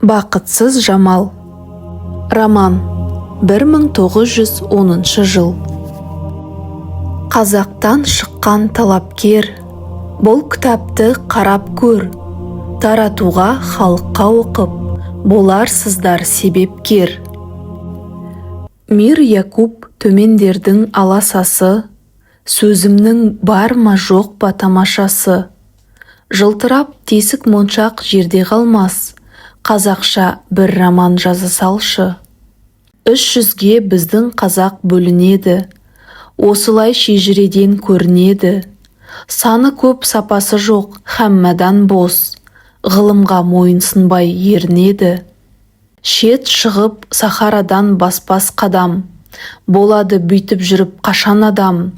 Бақытсыз Жамал. Роман. 1910 жыл. Қазақтан шыққан талапкер, бұл кітапты қарап көр. Таратуға халыққа оқып, боларсыздар себепкер. Мир Якуб төмендердің аласасы, сөзімнің бар ма жоқ па тамашасы. Жылтырап тесік моншақ жерде қалмас, қазақша бір роман жаза салшы. 300-ге біздің қазақ бөлінеді, осылай шежіреден көрінеді. Саны көп, сапасы жоқ, хаммадан бос, ғылымға мойынсынбай ерінеді. Шет шығып сахарадан баспас қадам, болады бүйтіп жүріп қашан адам.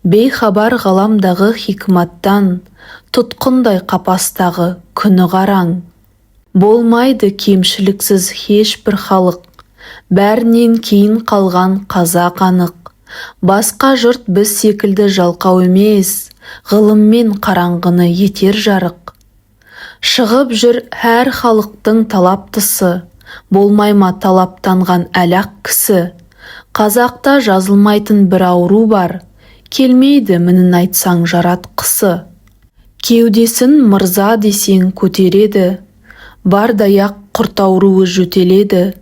Бейхабар ғаламдағы хикматтан, тұтқындай қапастағы күні қараң. Болмайды кемшіліксіз ешбір халық, бәрінен кейін қалған қазақ анық. Басқа жұрт біз секілді жалқау емес, ғылыммен қараңғыны етер жарық. Шығып жүр әр халықтың талаптысы, болмай ма талаптанған әлақ кісі. Қазақта жазылмайтын бір ауру бар, келмейді мінін айтсаң жаратқысы. Кеудесін мырза десең көтереді, бардаяқ құрт ауруы жөтеледі.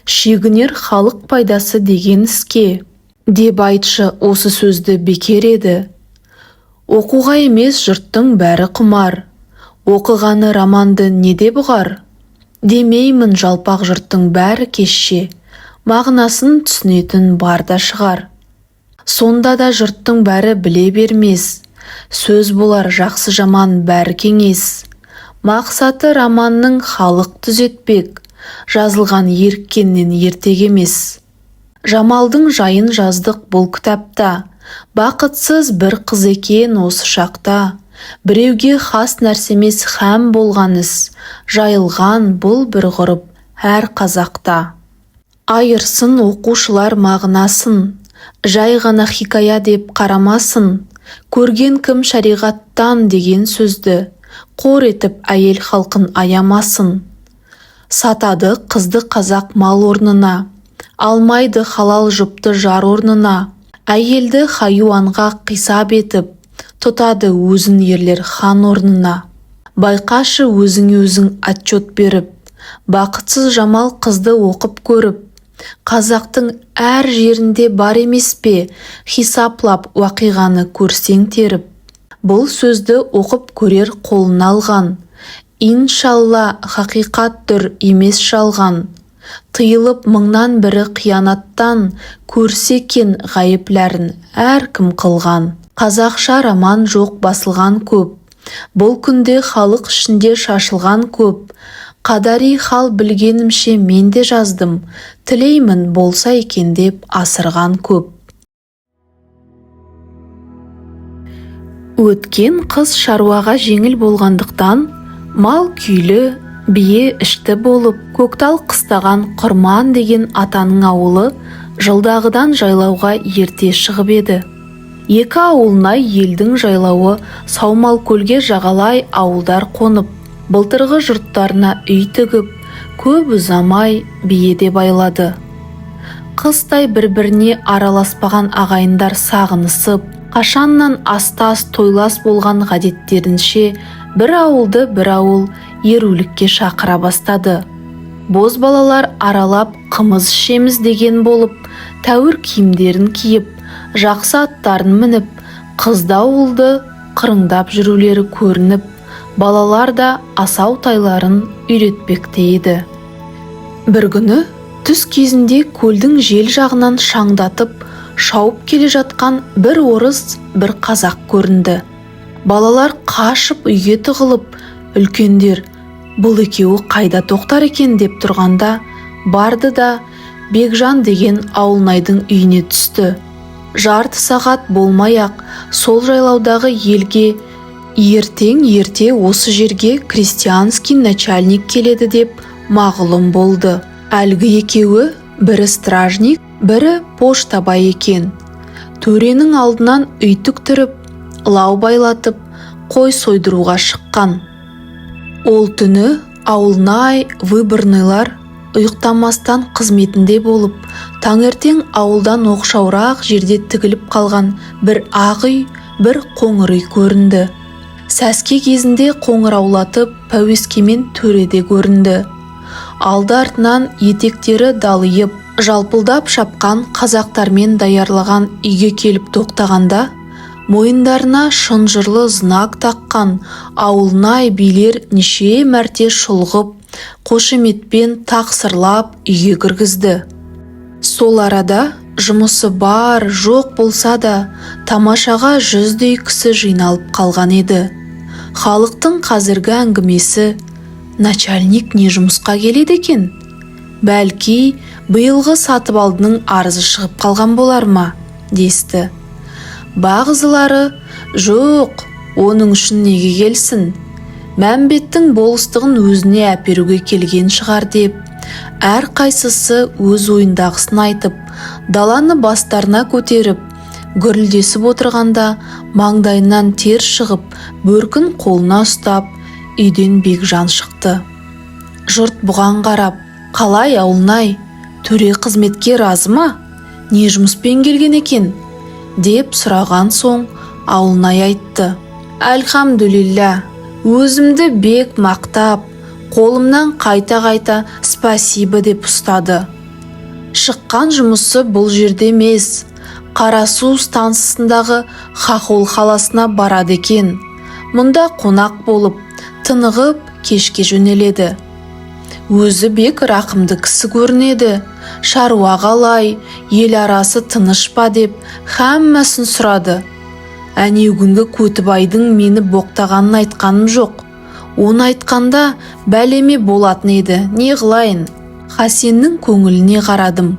Шегінер халық пайдасы деген іске, деп айтшы осы сөзді бекер еді. Оқуға емес жұрттың бәрі құмар, оқығаны романды неде бұғар. Демеймін жалпақ жұрттың бәрі кешше, мағынасын түсінетін бар да шығар. Сонда да жұрттың бәрі біле бермес, сөз болар жақсы жаман бәрі кеңес. Мақсаты романның халық түзетпек, жазылған еріккеннен ертек емес. Жамалдың жайын жаздық бұл кітапта, бақытсыз бір қыз екен осы шақта. Біреуге хас нәрсемес һәм болған іс, жайылған бұл бір ғұрып әр қазақта. Айырсын оқушылар мағынасын, жай ғана хикая деп қарамасын. Көрген кім шариғаттан деген сөзді, қор етіп әйел халқын аямасын. Сатады қызды қазақ мал орнына, алмайды халал жұпты жар орнына. Әйелді хайуанға қисап етіп, тұтады өзін ерлер хан орнына. Байқашы өзің отчет беріп, бақытсыз Жамал қызды оқып көріп. Қазақтың әр жерінде бар емес пе, хисаплап уақиғаны көрсең теріп. Бұл сөзді оқып көрер қолына алған, иншалла хақиқат түр емес жалған. Тыйылып мыңнан бірі қиянаттан, көрсе кен ғайыпләрін әркім қылған. Қазақша роман жоқ басылған көп, бұл күнде халық ішінде шашылған көп. Қадари хал білгенімше мен де жаздым, тілеймін болса екен деп асырған көп. Өткен қыз шаруаға жеңіл болғандықтан, мал күйлі, бие ішті болып, көктал қыстаған Құрман деген атаның ауылы жылдағыдан жайлауға ерте шығып еді. Екі ауылнай елдің жайлауы Саумал көлге жағалай ауылдар қонып, былтырғы жұрттарына үй тігіп, көп ұзамай биеде байлады. Қыстай бір-біріне араласпаған ағайындар сағынысып, қашаннан астас тойлас болған ғадеттерінше бір ауылды бір ауыл ерулікке шақыра бастады. Боз балалар аралап қымыз ішеміз деген болып, тәуір киімдерін киіп, жақсы аттарын мініп, қызды ауылды қырыңдап жүрулері көрініп, балалар да асау тайларын үйретпекте еді. Бір күні түс кезінде көлдің жел жағынан шаңдатып, шауып келе жатқан бір орыс, бір қазақ көрінді. Балалар қашып үйге тығылып, үлкендер бұл екеуі қайда тоқтар екен деп тұрғанда, барды да Бекжан деген ауылнайдың үйіне түсті. Жарты сағат болмай-ақ сол жайлаудағы елге ерте осы жерге крестьянский начальник келеді деп мағлұм болды. Әлгі екеуі бірі стражник, бірі поштабай екен. Төренің алдынан үй тіктіріп, лау байлатып, қой сойдыруға шыққан. Ол түні Ауылнай выборныйлар ұйықтамастан қызметінде болып, таңертең ауылдан оқшауырақ жерде тігіліп қалған бір ақ үй, бір қоңыр үй көрінді. Сәске кезінде қоңыраулатып пәуескемен төреде көрінді. Алды артынан етектері далиып, жалпылдап шапқан қазақтармен даярлаған үйге келіп тоқтағанда, мойындарына шынжырлы знак таққан ауылнай билер неше мәрте шұлғып, қошеметпен тақсырлап үйге кіргізді. Сол арада жұмысы бар, жоқ болса да, тамашаға 100-дей кісі жиналып қалған еді. Халықтың қазіргі әңгімесі: начальник не жұмысқа келеді екен? Бәлки, биылғы сатыбалдының арызы шығып қалған болар ма? десті. Бағызылары: жоқ, оның үшін неге келсін? Мәмбеттің болыстығын өзіне әперуге келген шығар деп, әр қайсысы өз ойындағысын айтып, даланы бастарына көтеріп, гүрілдесіп отырғанда маңдайынан тер шығып, бөркін қолына ұстап, үйден Бекжан шықты. Жұрт бұған қарап: қалай ауылнай, төре қызметке разы ма? Не жұмыспен келген екен? деп сұраған соң ауылнай айтты: әлхамдулилля, өзімді бек мақтап, қолымнан қайта-қайта спасибо деп ұстады. Шыққан жұмысы бұл жерде емес, Қарасу станциясындағы Хахол қаласына барады екен. Мұнда қонақ болып, тынығып, кешке жөнеледі. Өзі бек рақымды кісі көрінеді. Шаруа қалай, ел арасы тыныш па деп хаммасын сұрады. Әнеугінгі Көтібайдың мені боқтағанын айтқаным жоқ. Оны айтқанда бәлеме болатын еді, не қылайын? Хасеннің көңіліне қарадым.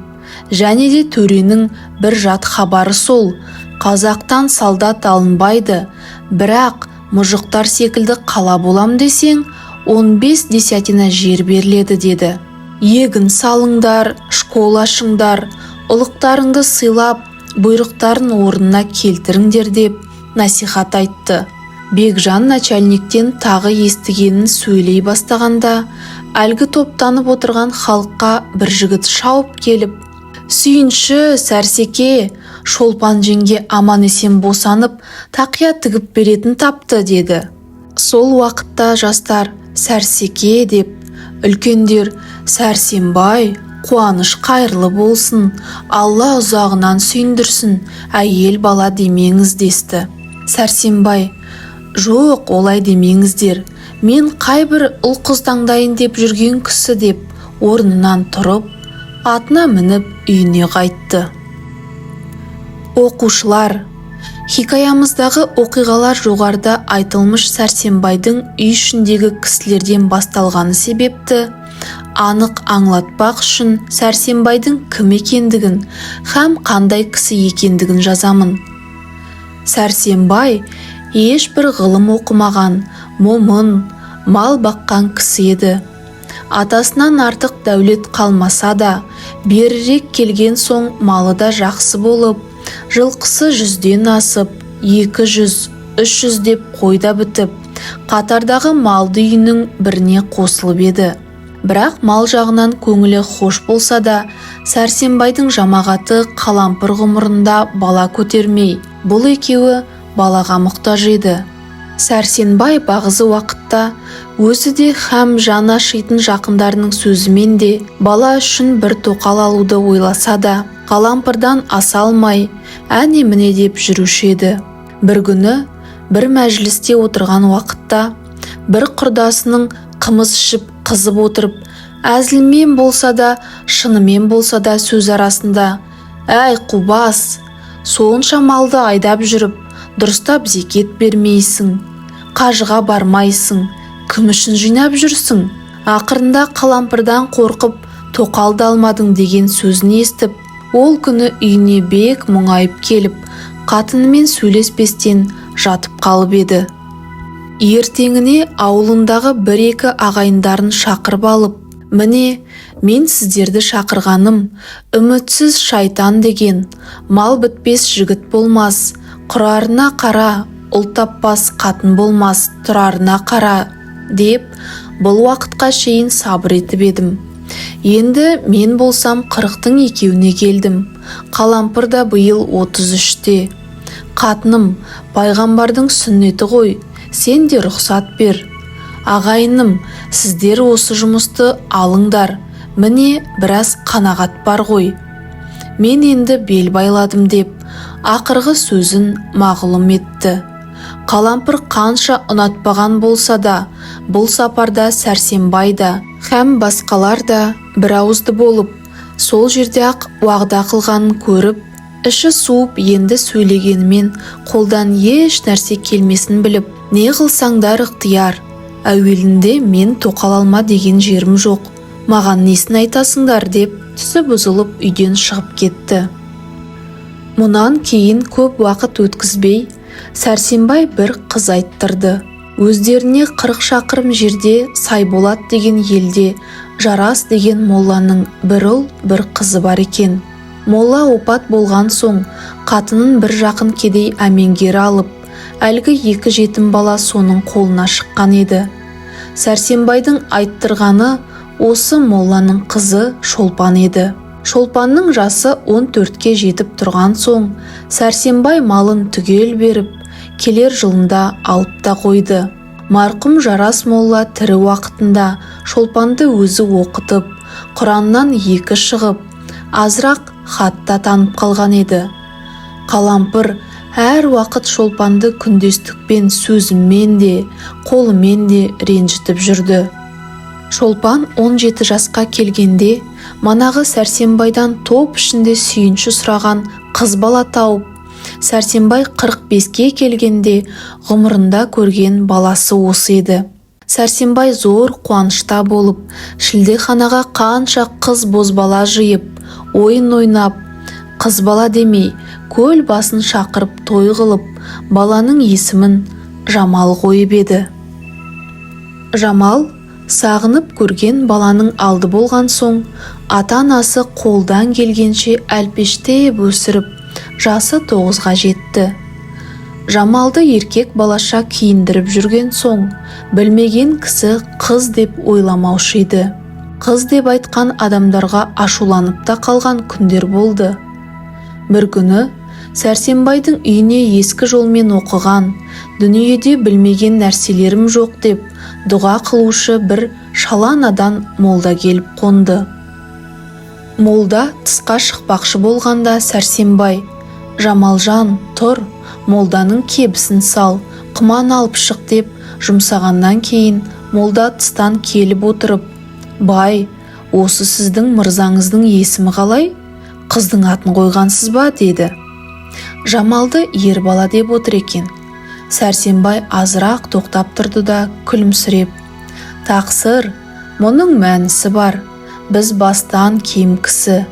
Және де төренің бір жат хабары сол: қазақтан солдат алынбайды, бірақ мұжықтар секілді қала болам десең, 15 десятина жер беріледі деді. Егін салыңдар, школа ашыңдар, ұлықтарыңды сыйлап, бұйрықтарын орнына келтіріңдер деп насихат айтты. Бекжан начальниктен тағы естігенін сөйлей бастағанда, әлгі топтанып отырған халыққа бір жігіт шауып келіп: сүйінші, сәрсеке, Шолпан жеңге аман есен босанып, тақия тігіп беретін тапты деді. Сол уақытта жастар сәрсеке деп, үлкендер Сәрсенбай, қуаныш қайырлы болсын, Алла ұзағынан сүйіндірсін, әйел бала демеңіз десті. Сәрсенбай: жоқ, олай демеңіздер, мен қайбір ұл-қыз таңдайын деп жүрген кісі деп, орнынан тұрып, атына мініп үйіне қайтты. Оқушылар, хикаямыздағы оқиғалар жоғарыда айтылмыш Сәрсенбайдың үй ішіндегі кісілерден басталғаны себепті анық аңлатпақ үшін Сәрсенбайдың кім екендігін һәм қандай кісі екендігін жазамын. Сәрсенбай ешбір ғылым оқымаған, момын, мал баққан кісі еді. Атасынан артық дәулет қалмаса да, берірек келген соң малы да жақсы болып, жылқысы 100-ден асып, 200, 300 деп қойда бітіп, қатардағы малды үйінің біріне қосылып еді. Бірақ мал жағынан көңілі хош болса да, Сәрсенбайдың жамағаты қалампыр ғұмырында бала көтермей, бұл екеуі балаға мұқтаж еді. Сәрсенбай бағызы уақытта өзі де һәм жаны ашитын жақындарының сөзімен де бала үшін бір тоқал алуды ойласа да, қалампырдан аса алмай, әне-міне деп жүруші еді. Бір күні бір мәжілісте отырған уақытта бір құрдасының қымыз ішіп қызып отырып, әзілмен болса да, шынымен болса да сөз арасында: әй қубас, сонша малды айдап жүріп, дұрыстап зекет бермейсің, қажыға бармайсың, кім үшін жинап жүрсің? Ақырында қалампырдан қорқып тоқалды алмадың деген сөзін естіп, ол күні үйіне бек мұңайып келіп, қатынымен сөйлеспестен жатып қалып еді. Ертеңіне ауылындағы бір-екі ағайындарын шақырып алып: міне, мен сіздерді шақырғаным, үмітсіз шайтан деген, мал бітпес жігіт болмас, құрарына қара, ұл таппас қатын болмас, тұрарына қара деп Бұл уақытқа шейін сабыр етіп едім. Енді мен болсам 40-тың екеуіне келдім. Қалампыр да биыл 33-те. Қатыным, пайғамбардың сүннеті ғой, сен де рұқсат бер. Ағайыным, сіздер осы жұмысты алыңдар. Міне біраз қанағат бар ғой. Мен енді бел байладым деп, ақырғы сөзін мағлұм етті. Қалампыр қанша ұнатпаған болса да, бұл сапарда Сәрсенбай да, һәм басқалар да бір ауызды болып, сол жерде ақ уағда қылғанын көріп, іші суып енді сөйлегенімен қолдан еш нәрсе келмесін біліп, не қылсаңдар ықтияр, әуелінде мен тоқал алма деген жерім жоқ, маған несін айтасыңдар деп түсі бұзылып үйден шығып кетті. Мұнан кейін көп уақыт өткізбей, Сәрсенбай бір қыз айттырды. Өздеріне 40 шақырым жерде Сайболат деген елде Жарас деген молланың бір ұл, бір қызы бар екен. Молла опат болған соң, қатынын бір жақын кедей әмеңгері алып, әлгі 2 жетім бала соның қолына шыққан еді. Сәрсенбайдың айттырғаны осы молланың қызы Шолпан еді. Шолпанның жасы 14-ке жетіп тұрған соң, Сәрсенбай малын түгел беріп, келер жылында алып та қойды. Марқұм Жарас молла тірі уақытында Шолпанды өзі оқытып, Құраннан 2 шығып, азырақ хатта танып қалған еді. Қалампыр әр уақыт Шолпанды күндестікпен сөзімен де, қолымен де ренжітіп жүрді. Шолпан 17 жасқа келгенде, манағы Сәрсенбайдан топ ішінде сүйінші сұраған қыз бала тауып, Сәрсенбай 45-ке келгенде ғұмырында көрген баласы осы еді. Сәрсенбай зор қуанышта болып, шілдеханаға қанша қыз бозбала жиып, ойын ойнап, қыз бала демей, көл басын шақырып той қылып, баланың есімін Жамал қойып еді. Жамал сағынып көрген баланың алды болған соң, ата-анасы қолдан келгенше әлпештеп өсіріп, жасы 9-ға жетті. Жамалды еркек балаша киіндіріп жүрген соң, білмеген кісі қыз деп ойламаушы еді. Қыз деп айтқан адамдарға ашуланып та қалған күндер болды. Бір күні Сәрсенбайдың үйіне ескі жолмен оқыған, дүниеде білмеген нәрселерім жоқ деп, дұға қылушы бір шала надан молда келіп қонды. Молда тысқа шықпақшы болғанда Сәрсенбай, Жамалжан, тұр, молданың кебісін сал, қыман алып шық деп жұмсағаннан кейін, молда тыстан келіп отырып, бай, осы сіздің мырзаңыздың есімі қалай? Қыздың атын қойғансыз ба? Деді. Жамалды ер бала деп отыр екен. Сәрсенбай азырақ тоқтап тұрды да күлімсіреп, тақсыр, мұның мәнісі бар, біз бастан кем кісі,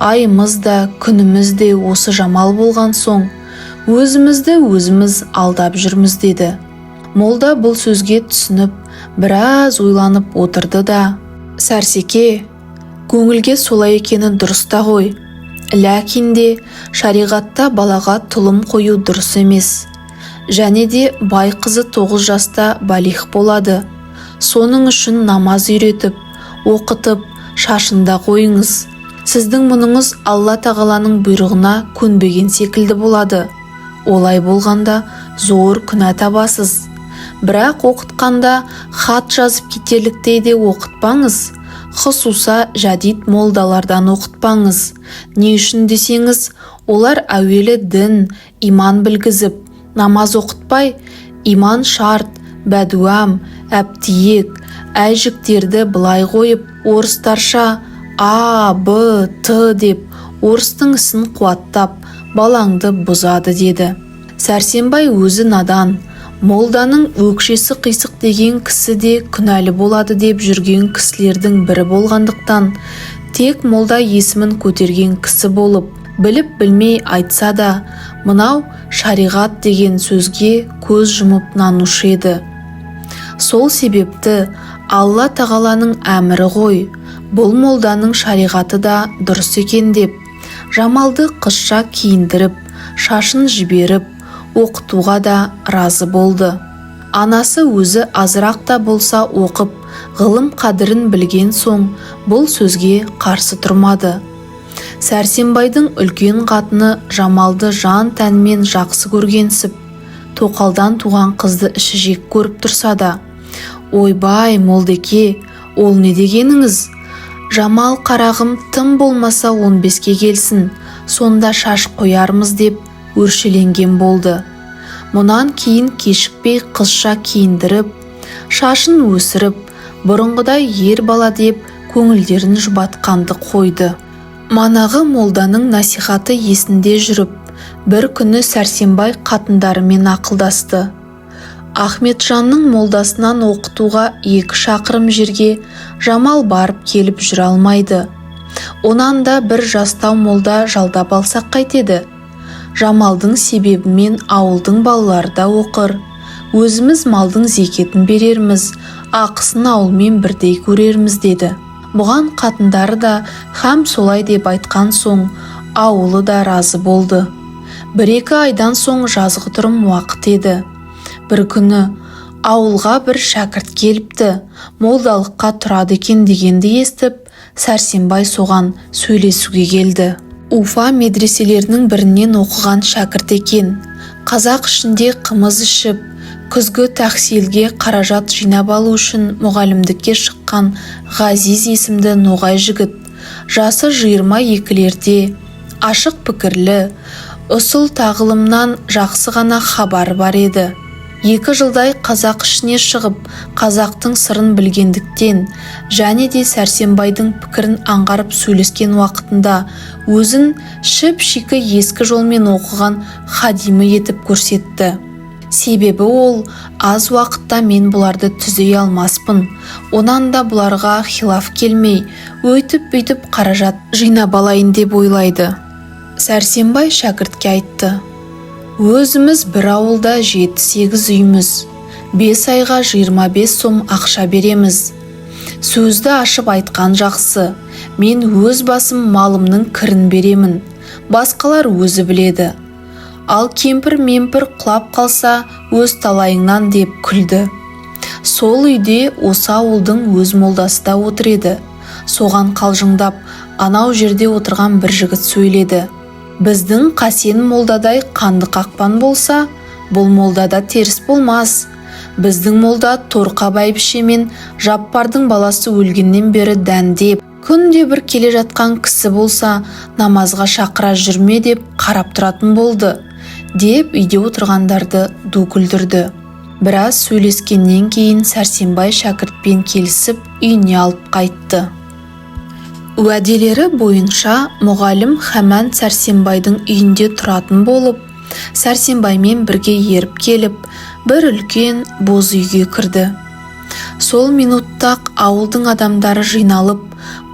айымыз да күніміз де осы Жамал болған соң, өзімізді өзіміз алдап жүрміз деді. Молда бұл сөзге түсініп, біраз ойланып отырды да, Сәрсеке, көңілге солай екені дұрыс та ғой, ләкин де шариғатта балаға тұлым қою дұрыс емес. Және де бай қызы 9 жаста балих болады. Соның үшін намаз үйретіп, оқытып, шашында қойыңыз. Сіздің мұныңыз Алла тағаланың бұйрығына көнбеген секілді болады. Олай болғанда зор күнә табасыз. Бірақ оқытқанда хат жазып кетерліктей де оқытпаңыз. Хұсуса жадид молдалардан оқытпаңыз. Не үшін десеңіз, олар әуелі дін, иман білгізіп, намаз оқытпай, иман шарт, бәдуам, әптиек, әжіктерді былай қойып, орыстарша А, Б, Т деп, орыстың ісін қуаттап, балаңды бұзады деді. Сәрсенбай өзі надан, молданың өкшесі қисық деген кісі де күнәлі болады деп жүрген кісілердің бірі болғандықтан, тек молда есімін көтерген кісі болып, біліп білмей айтса да, мынау шариғат деген сөзге көз жұмып нанушы еді. Сол себепті Алла тағаланың әмірі ғой, бұл молданың шариғаты да дұрыс екен деп, Жамалды қызша киіндіріп, шашын жіберіп, оқытуға да разы болды. Анасы өзі азырақ та болса оқып, ғылым қадірін білген соң бұл сөзге қарсы тұрмады. Сәрсенбайдың үлкен қатыны Жамалды жан тәнмен жақсы көргенсіп, тоқалдан туған қызды іші жек көріп тұрса да, ойбай Молдеке, ол не дегеніңіз? Жамал қарағым тым болмаса 15-ке келсін, сонда шаш қоярмыз деп өршеленген болды. Мұнан кейін кешікпей қызша киіндіріп, шашын өсіріп, бұрынғыдай ер бала деп көңілдерін жұбатқанды қойды. Манағы молданың насихаты есінде жүріп, бір күні Сәрсенбай қатындарымен ақылдасты. Ахметжанның молдасынан оқытуға 2 шақырым жерге Жамал барып келіп жүре алмайды. Онан да бір жастау молда жалдап алсақ қайтеді. Жамалдың себебімен ауылдың балалары да оқыр. Өзіміз малдың зекетін берерміз, ақысын ауылмен бірдей көрерміз деді. Бұған қатындары да һәм солай деп айтқан соң, ауылы да разы болды. 1-2 айдан соң жазғытұрым уақыт еді. Бір күні ауылға бір шәкірт келіпті, молдалыққа тұрады екен дегенді естіп, Сәрсенбай соған сөйлесуге келді. Уфа медреселерінің бірінен оқыған шәкірт екен. Қазақ ішінде қымыз ішіп, күзгі тәхсилге қаражат жинап алу үшін мұғалімдікке шыққан Ғазиз есімді ноғай жігіт. Жасы 22-лерде, ашық пікірлі, ұсыл тағылымнан жақсы ғана хабары бар еді. 2 жылдай қазақ ішіне шығып, қазақтың сырын білгендіктен және де Сәрсенбайдың пікірін аңғарып сөйлескен уақытында өзін шіп-шикі ескі жолмен оқыған хадимі етіп көрсетті. Себебі ол, аз уақытта мен бұларды түзей алмаспын, онан да бұларға хилаф келмей, өйтіп-бүйтіп қаражат жинап алайын деп ойлайды. Сәрсенбай шәкіртке айтты: өзіміз бір ауылда 7-8 үйміз, 5 айға 25 сом ақша береміз. Сөзді ашып айтқан жақсы, мен өз басым малымның кірін беремін, басқалар өзі біледі. Ал кемпір-мемпір құлап қалса өз талайыңнан деп күлді. Сол үйде осы ауылдың өз молдасы да отыр еді. Соған қалжыңдап, анау жерде отырған бір жігіт сөйледі: біздің Қасен молдадай қанды қақпан болса, бұл молдада теріс болмас. Біздің молда Торқа бәйбіше мен Жаппардың баласы өлгеннен бері дәндеп, күнде бір келе жатқан кісі болса, намазға шақыра жүрме деп қарап тұратын болды, деп үйде отырғандарды ду күлдірді. Біраз сөйлескеннен кейін Сәрсенбай шәкіртпен келісіп үйіне алып қайтты. Уәделері бойынша мұғалім Хаман Сәрсенбайдың үйінде тұратын болып, Сәрсенбаймен бірге еріп келіп, бір үлкен боз үйге кірді. Сол минуттақ ауылдың адамдары жиналып,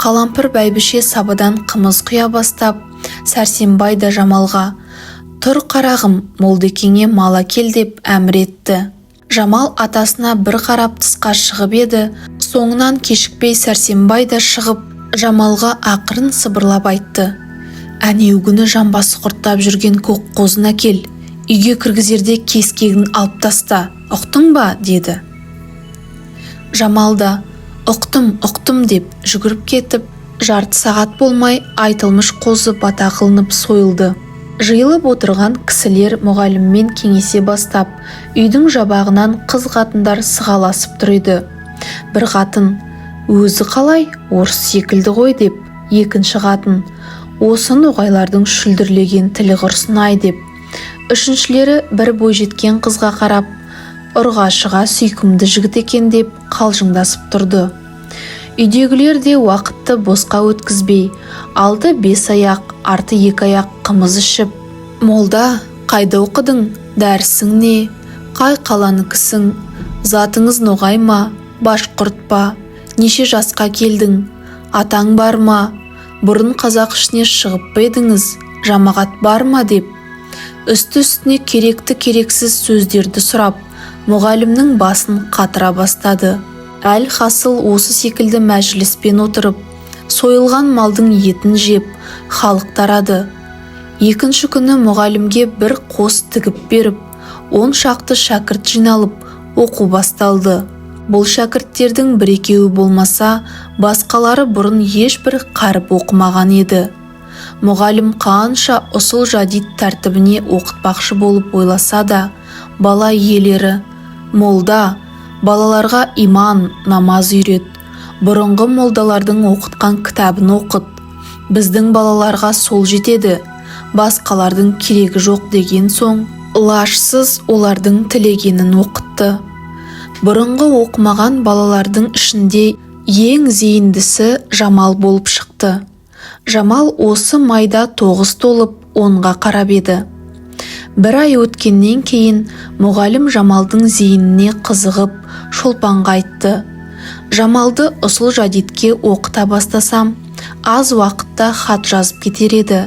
Қалампыр бәйбіше сабадан қымыз құя бастап, Сәрсенбай да Жамалға: тұр қарағым, Молдекеңе мал әкел деп әмір етті. Жамал атасына бір қарап тысқа шығып еді, соңынан кешікпей Сәрсенбай да шығып, Жамалға ақырын сыбырлап айтты: әнеугүні жамбасы құрттап жүрген көк қозын әкел, үйге кіргізерде кескегін алып таста, ұқтың ба? деді. Жамал да ұқтым деп жүгіріп кетіп, жарты сағат болмай айтылмыш қозы бата қылынып сойылды. Жиылып отырған кісілер мұғаліммен кеңесе бастап, үйдің жабағынан қыз қатындар сығаласып тұр еді. Бір қатын: өзі қалай, орыс секілді ғой деп, екінші қатын: осы ноғайлардың шүлдірлеген тілі құрсын ай деп, үшіншілері бір бойжеткен қызға қарап, ұрғашыға сүйкімді жігіт екен деп қалжыңдасып тұрды. Үйдегілер де уақытты босқа өткізбей, алды 5 аяқ, арты 2 аяқ қымыз ішіп: молда, қайда оқыдың? Дәрісің не? Қай қаланыкісің? Затыңыз ноғай ма? Башқұрт па? Неше жасқа келдің? Атаң бар ма? Бұрын қазақ ішіне шығып па едіңіз? Жамағат бар ма? деп үсті-үстіне керекті керексіз сөздерді сұрап, мұғалімнің басын қатыра бастады. Әл хасыл осы секілді мәжіліспен отырып, сойылған малдың етін жеп, халық тарады. Екінші күні мұғалімге бір қос тігіп беріп, 10 шақты шәкірт жиналып, оқу басталды. Бұл шәкірттердің бір-екеуі болмаса, басқалары бұрын ешбір қаріп оқымаған еді. Мұғалім қанша ұсыл жадид тәртібіне оқытпақшы болып ойласа да, бала иелері: молда, балаларға иман, намаз үйрет, бұрынғы молдалардың оқытқан кітабын оқыт, біздің балаларға сол жетеді, басқалардың керегі жоқ деген соң, лажсыз олардың тілегенін оқытты. Бұрынғы оқымаған балалардың ішінде ең зейіндісі Жамал болып шықты. Жамал осы майда 9 толып 10-ға қарап еді. Бір ай өткеннен кейін мұғалім Жамалдың зейініне қызығып Шолпанға айтты: Жамалды ұсыл жадидке оқыта бастасам, аз уақытта хат жазып кетер еді,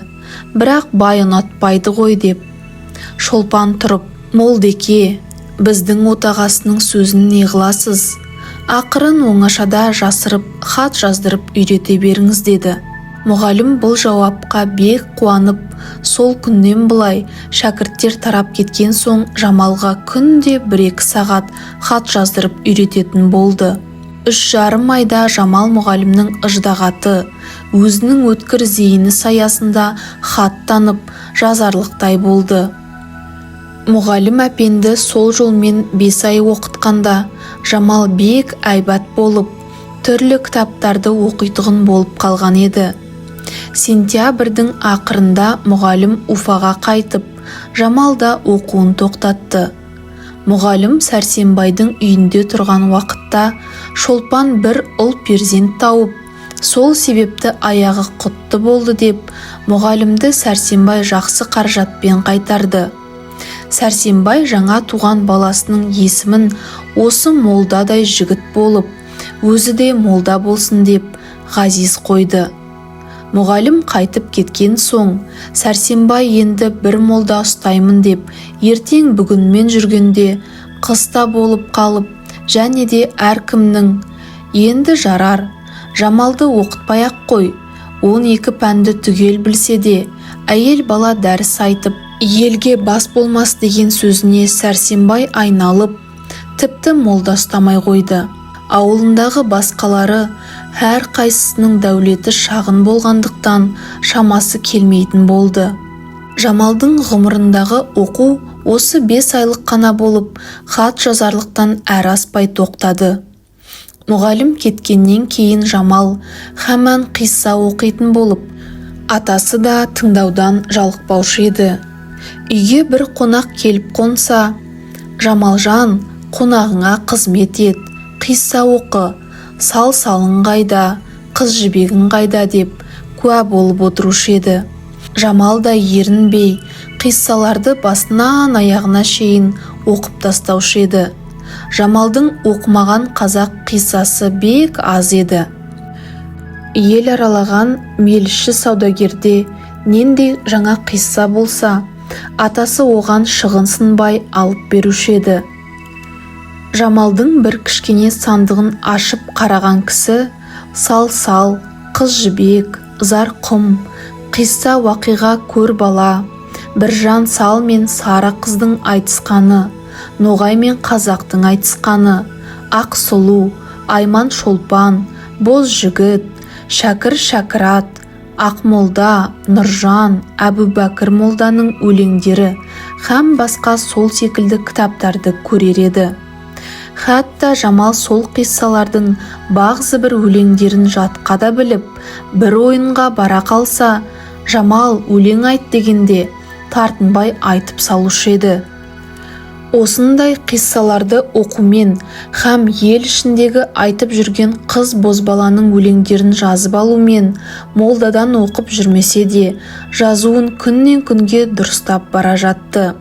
бірақ бай ұнатпайды ғой деп. Шолпан тұрып: молдеке, біздің отағасының сөзін не қыласыз? Ақырын оңашада жасырып, хат жаздырып үйрете беріңіз деді. Мұғалім бұл жауапқа бек қуанып, сол күннен былай шәкірттер тарап кеткен соң Жамалға күнде 1-2 сағат хат жаздырып үйрететін болды. 3,5 айда Жамал мұғалімнің ыждағаты, өзінің өткір зейіні саясында хат танып, жазарлықтай болды. Мұғалім әпенді сол жолмен 5 ай оқытқанда, Жамал бек әйбат болып, түрлі кітаптарды оқитұғын болып қалған еді. Сентябрьдің ақырында мұғалім Уфаға қайтып, Жамал да оқуын тоқтатты. Мұғалім Сәрсенбайдың үйінде тұрған уақытта Шолпан бір ұл перзент тауып, сол себепті аяғы құтты болды деп, мұғалімді Сәрсенбай жақсы қаражатпен қайтарды. Сәрсенбай жаңа туған баласының есімін осы молдадай жігіт болып, өзі де молда болсын деп ғазиз қойды. Мұғалім қайтып кеткен соң, Сәрсенбай енді бір молда ұстаймын деп, ертең бүгінмен жүргенде қыста болып қалып, және де әркімнің: енді жарар, Жамалды оқытпай-ақ қой, 12 пәнді түгел білсе де, әйел бала дәріс айтып, елге бас болмас деген сөзіне Сәрсенбай айналып, тіпті молда ұстамай қойды. Ауылындағы басқалары әр қайсысының дәулеті шағын болғандықтан шамасы келмейтін болды. Жамалдың ғұмырындағы оқу осы 5 айлық қана болып, хат жазарлықтан әрі аспай тоқтады. Мұғалім кеткеннен кейін Жамал хаман қисса оқитын болып, атасы да тыңдаудан жалықпаушы еді. Үйге бір қонақ келіп қонса: Жамалжан, қонағыңа қызмет ет, қисса оқы, салың қайда, қыз жібегің қайда деп куә болып отырушы еді. Жамал да ерінбей қиссаларды басынан аяғына шейін оқып тастаушы еді. Жамалдың оқымаған қазақ қиссасы бек аз еді. Ел аралаған меліші саудагерде нендей жаңа қисса болса, атасы оған шығынсынбай алып беруші еді. Жамалдың бір кішкене сандығын ашып қараған кісі сал, қыз жібек, зар құм, қисса уақиға көр бала, Біржан Сал мен Сара қыздың айтысқаны, Ноғай мен Қазақтың айтысқаны, Ақ сұлу, Айман Шолпан, Боз жігіт, Шәкір Шәкірат, Ақмолда, Нұржан, Әбубәкір молданың өлеңдері һәм басқа сол секілді кітаптарды көрер еді. Хәтта Жамал сол қиссалардың бағзы бір өлеңдерін жатқа да біліп, бір ойынға бара қалса, Жамал өлең айт дегенде тартынбай айтып салушы еді. Осындай қиссаларды оқумен һәм ел ішіндегі айтып жүрген қыз бозбаланың өлеңдерін жазып алумен молдадан оқып жүрмесе де, жазуын күннен күнге дұрыстап бара жатты.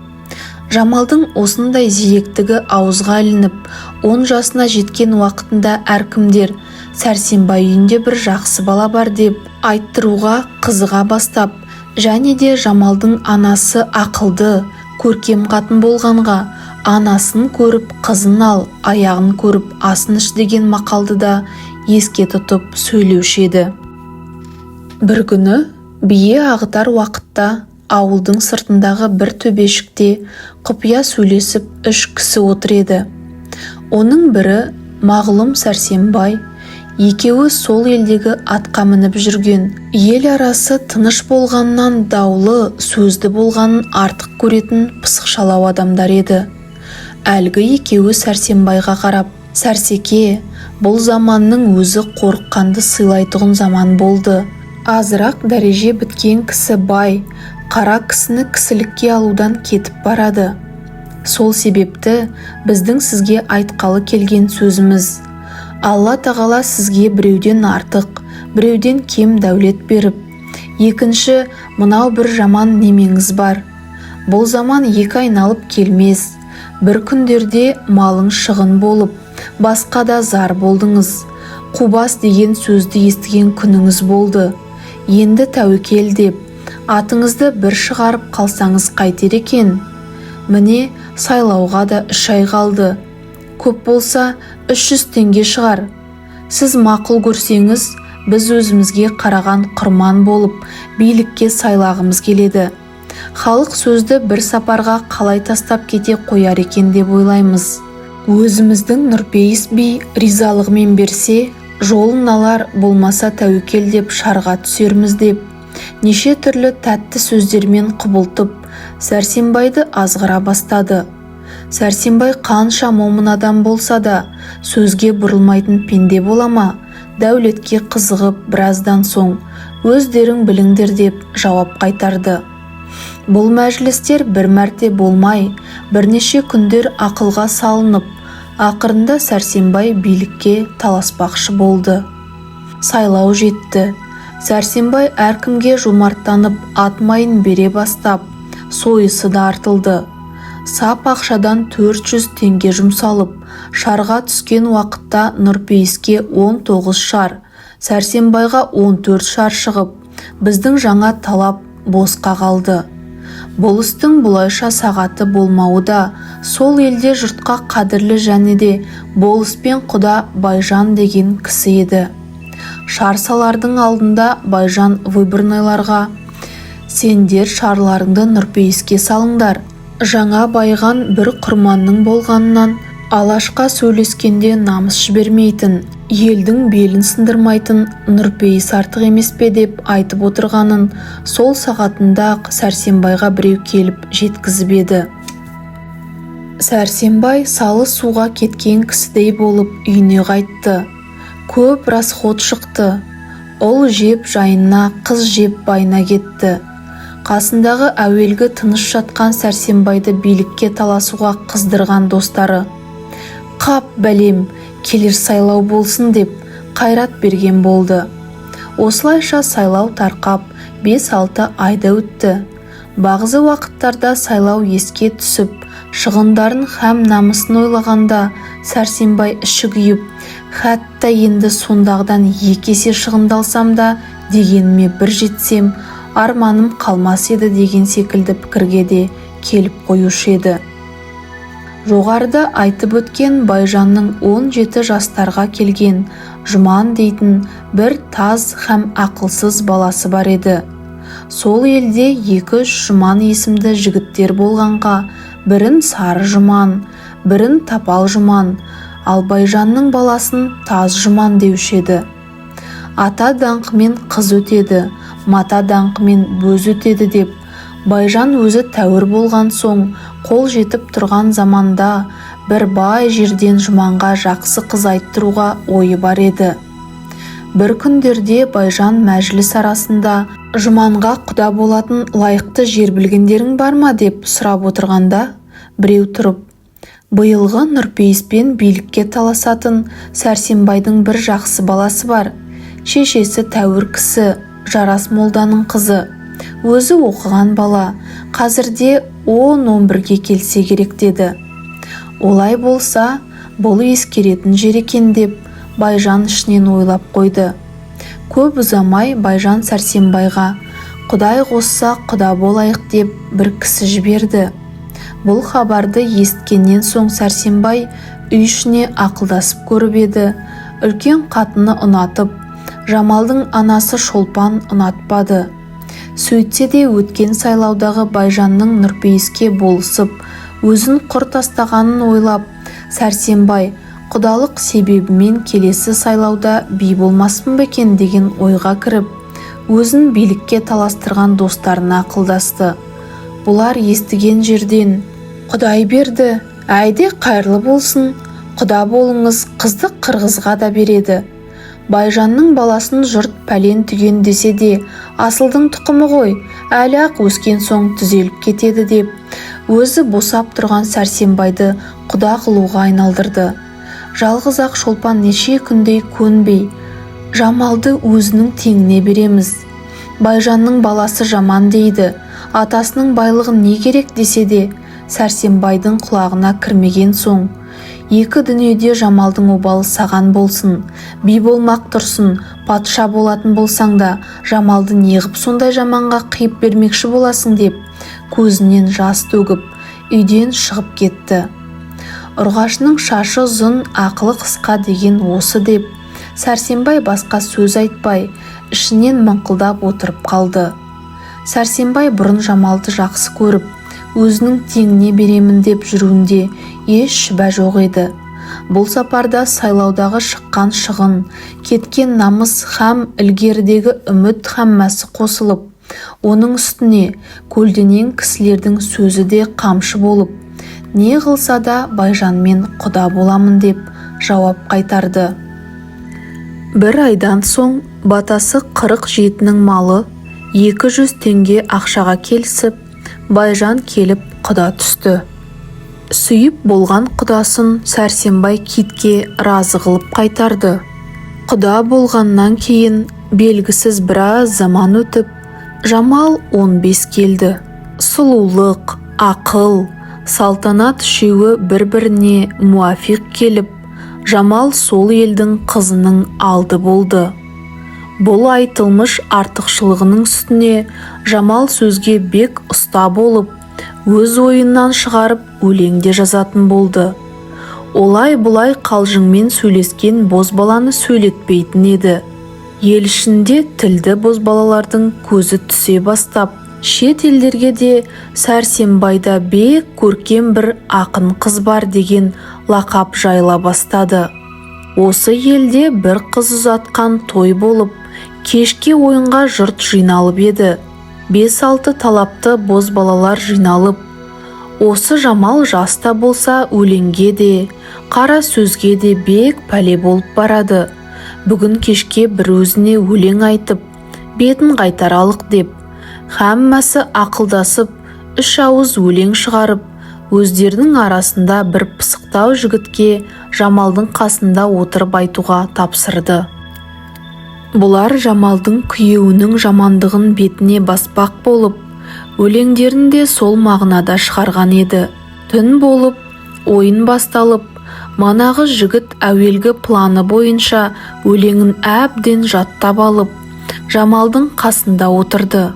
Жамалдың осындай зеректігі ауызға ілініп, 10 жасына жеткен уақытында әркімдер Сәрсенбай үйінде бір жақсы бала бар деп айттыруға қызыға бастап, және де Жамалдың анасы ақылды, көркем қатын болғанға, анасын көріп қызын ал, аяғын көріп асын іш деген мақалды да еске тұтып сөйлеуші еді. Бір күні бие ағытар уақытта ауылдың сыртындағы бір төбешікте құпия сөйлесіп 3 кісі отыр еді. Оның бірі Мағлұм Сәрсенбай, екеуі сол елдегі атқа мініп жүрген. Ел арасы тыныш болғаннан даулы, сөзді болғанын артық көретін пысықшалау адамдар еді. Әлгі екеуі Сәрсенбайға қарап: «Сәрсеке, бұл заманның өзі қорыққанды сыйлайтұғын заман болды. Азырақ дәреже біткен кісі бай, қара кісіні кісілікке алудан кетіп барады. Сол себепті біздің сізге айтқалы келген сөзіміз: Алла тағала сізге біреуден артық, біреуден кем дәулет беріп, екінші мынау бір жаман немеңіз бар. Бұл заман екі айналып келмес. Бір күндерде малың шығын болып, басқа да зар болдыңыз. Қубас деген сөзді естіген күніңіз болды. Енді тәуекел деп, атыңызды бір шығарып қалсаңыз қайтер екен? Міне, сайлауға да 3 ай қалды. Көп болса 300 теңге шығар. Сіз мақұл көрсеңіз, біз өзімізге қараған құрман болып, билікке сайлағымыз келеді. Халық сөзді бір сапарға қалай тастап кете қояр екен деп ойлаймыз. Өзіміздің Нұрпейіс би ризалығымен берсе, жолын алар, болмаса тәуекел деп шарға түсерміз деп, неше түрлі тәтті сөздермен құбылтып, Сәрсенбайды азғыра бастады. Сәрсенбай қанша момын адам болса да, сөзге бұрылмайтын пенде бола ма? Дәулетке қызығып біраздан соң, өздерің біліңдер деп жауап қайтарды. Бұл мәжілістер бір мәрте болмай, бірнеше күндер ақылға салынып, ақырында Сәрсенбай билікке таласпақшы болды. Сайлау жетті. Сәрсенбай әркімге жомарттанып ат майын бере бастап, сойысы да артылды. Сап ақшадан 400 теңге жұмсалып, шарға түскен уақытта Нұрпейіске 19 шар, Сәрсенбайға 14 шар шығып, біздің жаңа талап босқа қалды. Бұл істің бұлайша сағаты болмауы да сол елде жұртқа қадірлі және де болыспен құда Байжан деген кісі еді. Шарсалардың алдында Байжан выборнойларға: «Сендер шарларыңды Нұрпейіске салыңдар. Жаңа байған бір құрманның болғанынан алашқа сөйлескенде намыс жібермейтін, елдің белін сындырмайтын Нұрпейіс артық емес пе» деп айтып отырғанын сол сағатында Сәрсенбайға біреу келіп жеткізіп еді. Сәрсенбай салы суға кеткен кісідей болып үйіне қайтты. Көп расход шықты. Ұл жеп жайына, қыз жеп байына кетті. Қасындағы әуелгі тыныш жатқан Сәрсенбайды билікке таласуға қыздырған достары: «Қап бәлем, келер сайлау болсын» деп қайрат берген болды. Осылайша сайлау тарқап 5-6 айда өтті. Бағзы уақыттарда сайлау еске түсіп, шығындарын һәм намысын ойлағанда Сәрсенбай іші күйіп, «Хәтта енді сондағыдан 2 есе шығындалсам да, дегеніме бір жетсем, арманым қалмас еді» деген секілді пікірге де келіп қоюшы еді. Жоғарыда айтып өткен Байжанның 17 жастарға келген Жұман дейтін бір таз һәм ақылсыз баласы бар еді. Сол елде 2-3 Жұман есімді жігіттер болғанға, бірін Сары Жұман, бірін Тапал Жұман, ал Байжанның баласын Таз Жұман деуші еді. Ата даңқымен қыз өтеді, мата даңқымен бөз өтеді деп, Байжан өзі тәуір болған соң, қол жетіп тұрған заманда бір бай жерден Жұманға жақсы қыз айттыруға ойы бар еді. Бір күндерде Байжан мәжіліс арасында Жұманға құда болатын лайықты жер білгендерің бар ма деп сұрап отырғанда, біреу тұрып: «Биылғы Нұрпейіспен билікке таласатын Сәрсенбайдың бір жақсы баласы бар. Шешесі тәуір кісі, Жарас молданың қызы. Өзі оқыған бала, қазірде 10-11-ге келсе керек» деді. Олай болса, бұл ескеретін жер екен деп Байжан ішінен ойлап қойды. Көп ұзамай Байжан Сәрсенбайға: «Құдай қосса құда болайық» деп бір кісі жіберді. Бұл хабарды есіткеннен соң Сәрсенбай үй ішіне ақылдасып көріп еді. Үлкен қатыны ұнатып, Жамалдың анасы Шолпан ұнатпады. Сөйтсе де өткен сайлаудағы Байжанның Нұрпейіске болысып, өзін құр тастағанын ойлап, Сәрсенбай құдалық себебімен келесі сайлауда би болмаспын ба екен деген ойға кіріп, өзін билікке таластырған достарына ақылдасты. Бұлар естіген жерден: «Құдай берді, әйде қайырлы болсын, құда болыңыз, қызды қырғызға да береді. Байжанның баласын жұрт пәлен түген десе де, асылдың тұқымы ғой, әлі ақ өскен соң түзеліп кетеді» деп, өзі босап тұрған Сәрсенбайды құда қылуға айналдырды. Жалғыз ақ шолпан неше күндей көнбей, Жамалды өзінің теңіне береміз. Байжанның баласы жаман дейді, атасының байлығын не керек десе де, Сәрсенбайдың құлағына кірмеген соң: «Екі дүниеде Жамалдың обалы саған болсын, би болмақ тұрсын, патша болатын болсаң да, Жамалды неғып сондай жаманға қиып бермекші боласың» деп, көзінен жас төгіп, үйден шығып кетті. Ұрғашының шашы ұзын, ақылы қысқа деген осы деп, Сәрсенбай басқа сөз айтпай, ішінен мыңқылдап отырып қалды. Сәрсенбай бұрын Жамалды жақсы көріп, өзінің теңіне беремін деп жүруінде еш шүбә жоқ еді. Бұл сапарда сайлаудағы шыққан шығын, кеткен намыс һәм ілгерідегі үміт һәммәсі қосылып, оның үстіне көлденең кісілердің сөзі де қамшы болып, не қылса да Байжанмен құда боламын деп жауап қайтарды. Бір айдан соң батасы 47-нің малы 200 теңге ақшаға келісіп, Байжан келіп құда түсті. Сүйіп болған құдасын Сәрсенбай китке разы қылып қайтарды. Құда болғаннан кейін белгісіз біраз заман өтіп, Жамал 15 келді. Сұлулық, ақыл, салтанат үшеуі бір-біріне муафиқ келіп, Жамал сол елдің қызының алды болды. Бұл айтылмыш артықшылығының үстіне Жамал сөзге бек ұста болып, өз ойынан шығарып өлеңде жазатын болды. Олай-бұлай қалжыңмен сөйлескен бозбаланы сөйлетпейтін еді. Ел ішінде тілді бозбалалардың көзі түсе бастап, шет елдерге де Сәрсенбайда бек көркем бір ақын қыз бар деген лақап жайыла бастады. Осы елде бір қыз ұзатқан той болып, кешке ойынға жұрт жиналып еді. 5-6 талапты бозбалалар жиналып, осы Жамал жаста болса өлеңге де, қара сөзге де бек пәле болып барады. Бүгін кешке бір өзіне өлең айтып, бетін қайтаралық деп, һәммәсі ақылдасып, 3 ауыз өлең шығарып, өздерінің арасында бір пысықтау жігітке Жамалдың қасында отырып айтуға тапсырды. Бұлар Жамалдың күйеуінің жамандығын бетіне баспақ болып, өлеңдерін де сол мағынада шығарған еді. Түн болып, ойын басталып, манағы жігіт әуелгі планы бойынша өлеңін әбден жаттап алып, Жамалдың қасында отырды.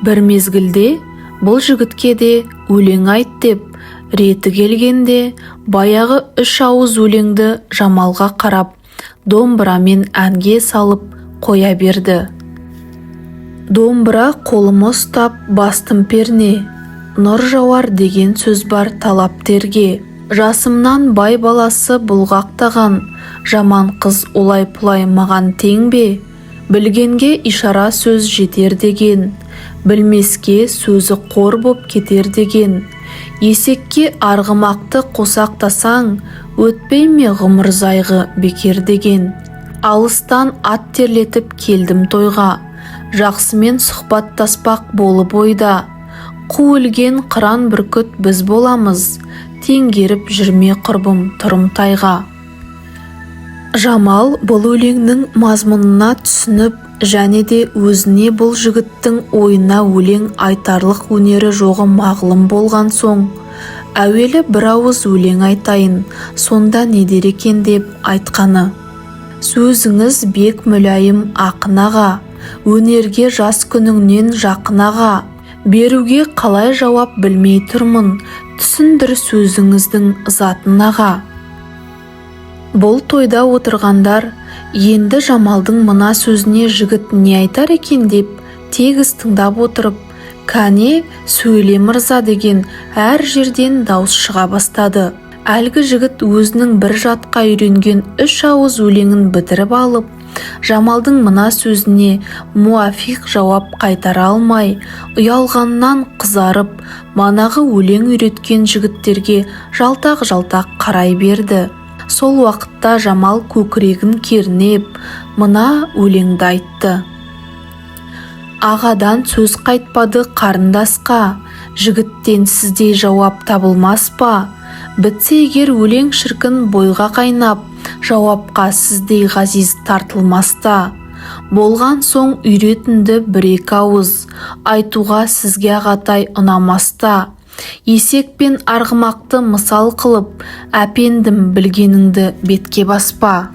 Бір мезгілде бұл жігітке де өлең айт деп, реті келгенде баяғы 3 ауыз өлеңді Жамалға қарап, домбырамен әнге салып қоя берді. Домбыра қолыма ұстап бастым перне, нұр жауар деген сөз бар талаптерге. Жасымнан бай баласы бұлғақтаған, жаман қыз олай-пұлай маған тең бе? Білгенге ишара сөз жетер деген, білмеске сөзі қор боп кетер деген. Есекке арғымақты қосақтасаң, өтпей ме ғұмыр зайғы бекер деген. Алыстан ат терлетіп келдім тойға, жақсымен сұхбаттаспақ болып ойда. Қу өлген қыран бүркіт біз боламыз, теңгеріп жүрме құрбым тұрымтайға. Жамал бұл өлеңнің мазмұнына түсініп, және де өзіне бұл жігіттің ойына өлең айтарлық өнері жоғы мағлұм болған соң, әуелі бір ауыз өлең айтайын, сонда не дер екен деп айтқаны: сөзіңіз бек мүлайым ақын аға, өнерге жас күніңнен жақын аға, беруге қалай жауап білмей тұрмын, түсіндір сөзіңіздің затын аға. Бұл тойда отырғандар енді Жамалдың мына сөзіне жігіт не айтар екен деп тегіс тыңдап отырып, кәне сөйле мырза деген әр жерден дауыс шыға бастады. Әлгі жігіт өзінің бір жатқа үйренген 3 ауыз өлеңін бітіріп алып, Жамалдың мына сөзіне муафиқ жауап қайтара алмай, ұялғаннан қызарып, манағы өлең үйреткен жігіттерге жалтақ-жалтақ қарай берді. Сол уақытта Жамал көкірегін кернеп, мына өлеңді айтты. Ағадан сөз қайтпады қарындасқа, жігіттен сіздей жауап табылмас па? Бітсе егер өлең шіркін бойға қайнап, жауапқа сіздей ғазиз тартылмаста. Болған соң үйретінді бір-екі ауыз, айтуға сізге ағатай ұнамаста. Есек пен арғымақты мысал қылып, әпендім білгеніңді бетке баспа.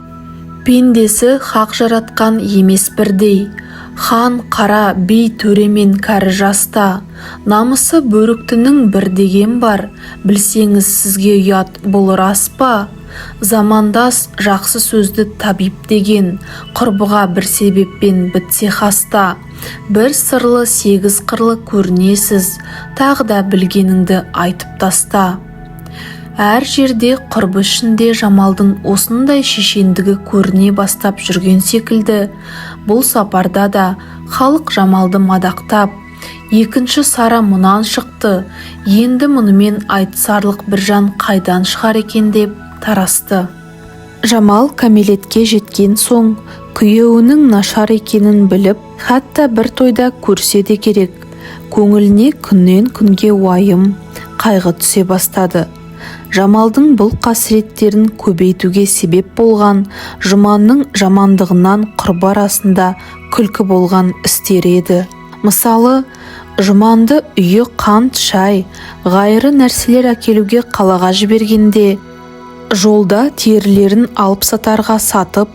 Пендесі хақ жаратқан емес бірдей, хан қара би төремен кәрі жаста. Намысы бөріктінің бір деген бар, білсеңіз сізге ұят бұл рас па? Замандас жақсы сөзді табип деген, құрбыға бір себеппен бітсе хаста. Бір сырлы 8 қырлы көрінесіз, тағы да білгеніңді айтып таста. Әр жерде құрбы ішінде Жамалдың осындай шешендігі көріне бастап жүрген секілді. Бұл сапарда да халық Жамалды мадақтап, екінші сара мұнан шықты, енді мұнымен айтысарлық бір жан қайдан шығар екен деп тарасты. Жамал кәмелетке жеткен соң, күйеуінің нашар екенін біліп, хатта бір тойда көрсе де керек, көңіліне күннен күнге уайым, қайғы түсе бастады. Жамалдың бұл қасіреттерін көбейтуге себеп болған Жұманның жамандығынан құрбы арасында күлкі болған істері еді. Мысалы, Жұманды үйі қант, шай, ғайыры нәрселер әкелуге қалаға жібергенде, жолда терілерін алып сатарға сатып,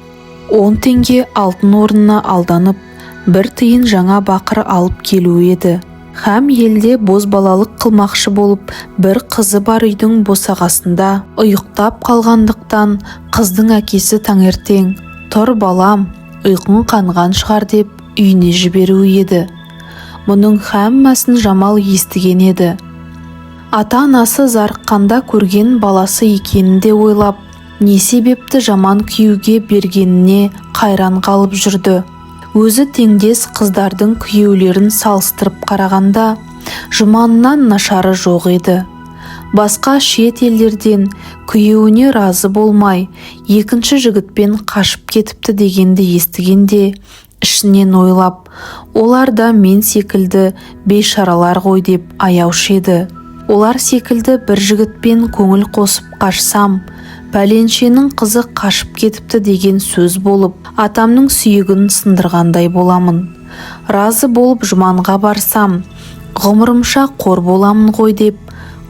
10 теңге алтын орнына алданып, 1 тиын жаңа бақыр алып келу еді. Һәм елде бозбалалық қылмақшы болып, бір қызы бар үйдің босағасында ұйықтап қалғандықтан, қыздың әкесі таңертең, «Тұр балам, ұйқың қанған шығар» деп үйіне жіберу еді. Мұның һәммәсін Жамал естіген еді. Ата-анасы зарыққанда көрген баласы екенін де ойлап, не себепті жаман күйеуге бергеніне қайран қалып жүрді. Өзі теңдес қыздардың күйеулерін салыстырып қарағанда, Жұманнан нашары жоқ еді. Басқа шет елдерден күйеуіне разы болмай, екінші жігітпен қашып кетіпті дегенді естігенде, ішінен ойлап, олар да мен секілді бейшаралар ғой деп аяушы еді. Олар секілді бір жігітпен көңіл қосып қашсам, пәленшенің қызы қашып кетіпті деген сөз болып, атамның сүйегін сындырғандай боламын. Разы болып Жұманға барсам, ғұмырымша қор боламын ғой деп,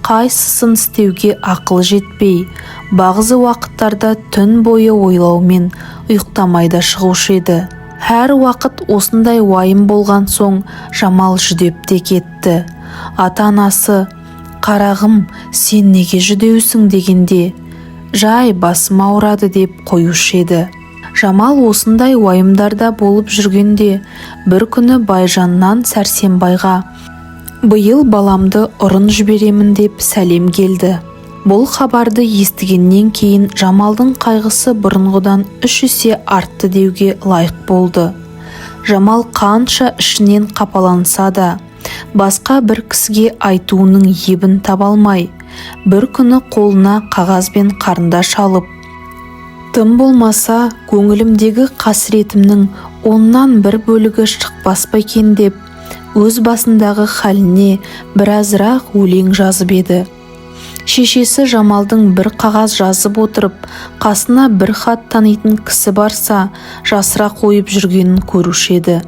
қайсысын істеуге ақыл жетпей, бағзы уақыттарда түн бойы ойлаумен ұйықтамайда шығушы еді. Әр уақыт осындай уайым болған соң Жамал жүдеп те кетті. Ата-анасы, «Қарағым, сен неге жүдеусің?» дегенде, «Жай, басым ауырады» деп қоюшы еді. Жамал осындай уайымдарда болып жүргенде, бір күні Байжаннан Сәрсенбайға, «Биыл баламды ұрын жіберемін» деп сәлем келді. Бұл хабарды естігеннен кейін Жамалдың қайғысы бұрынғыдан 3 есе артты деуге лайық болды. Жамал қанша ішінен қапаланса да, басқа бір кісіге айтуының ебін таба алмай, бір күні қолына қағаз бен қарындаш алып, «Тым болмаса көңілімдегі қасіретімнің 10-нан 1 бөлігі шықпас па екен» деп, өз басындағы халіне біразырақ өлең жазып еді. Шешесі Жамалдың бір қағаз жазып отырып, қасына бір хат танитын кісі барса, жасыра қойып жүргенін көруші еді.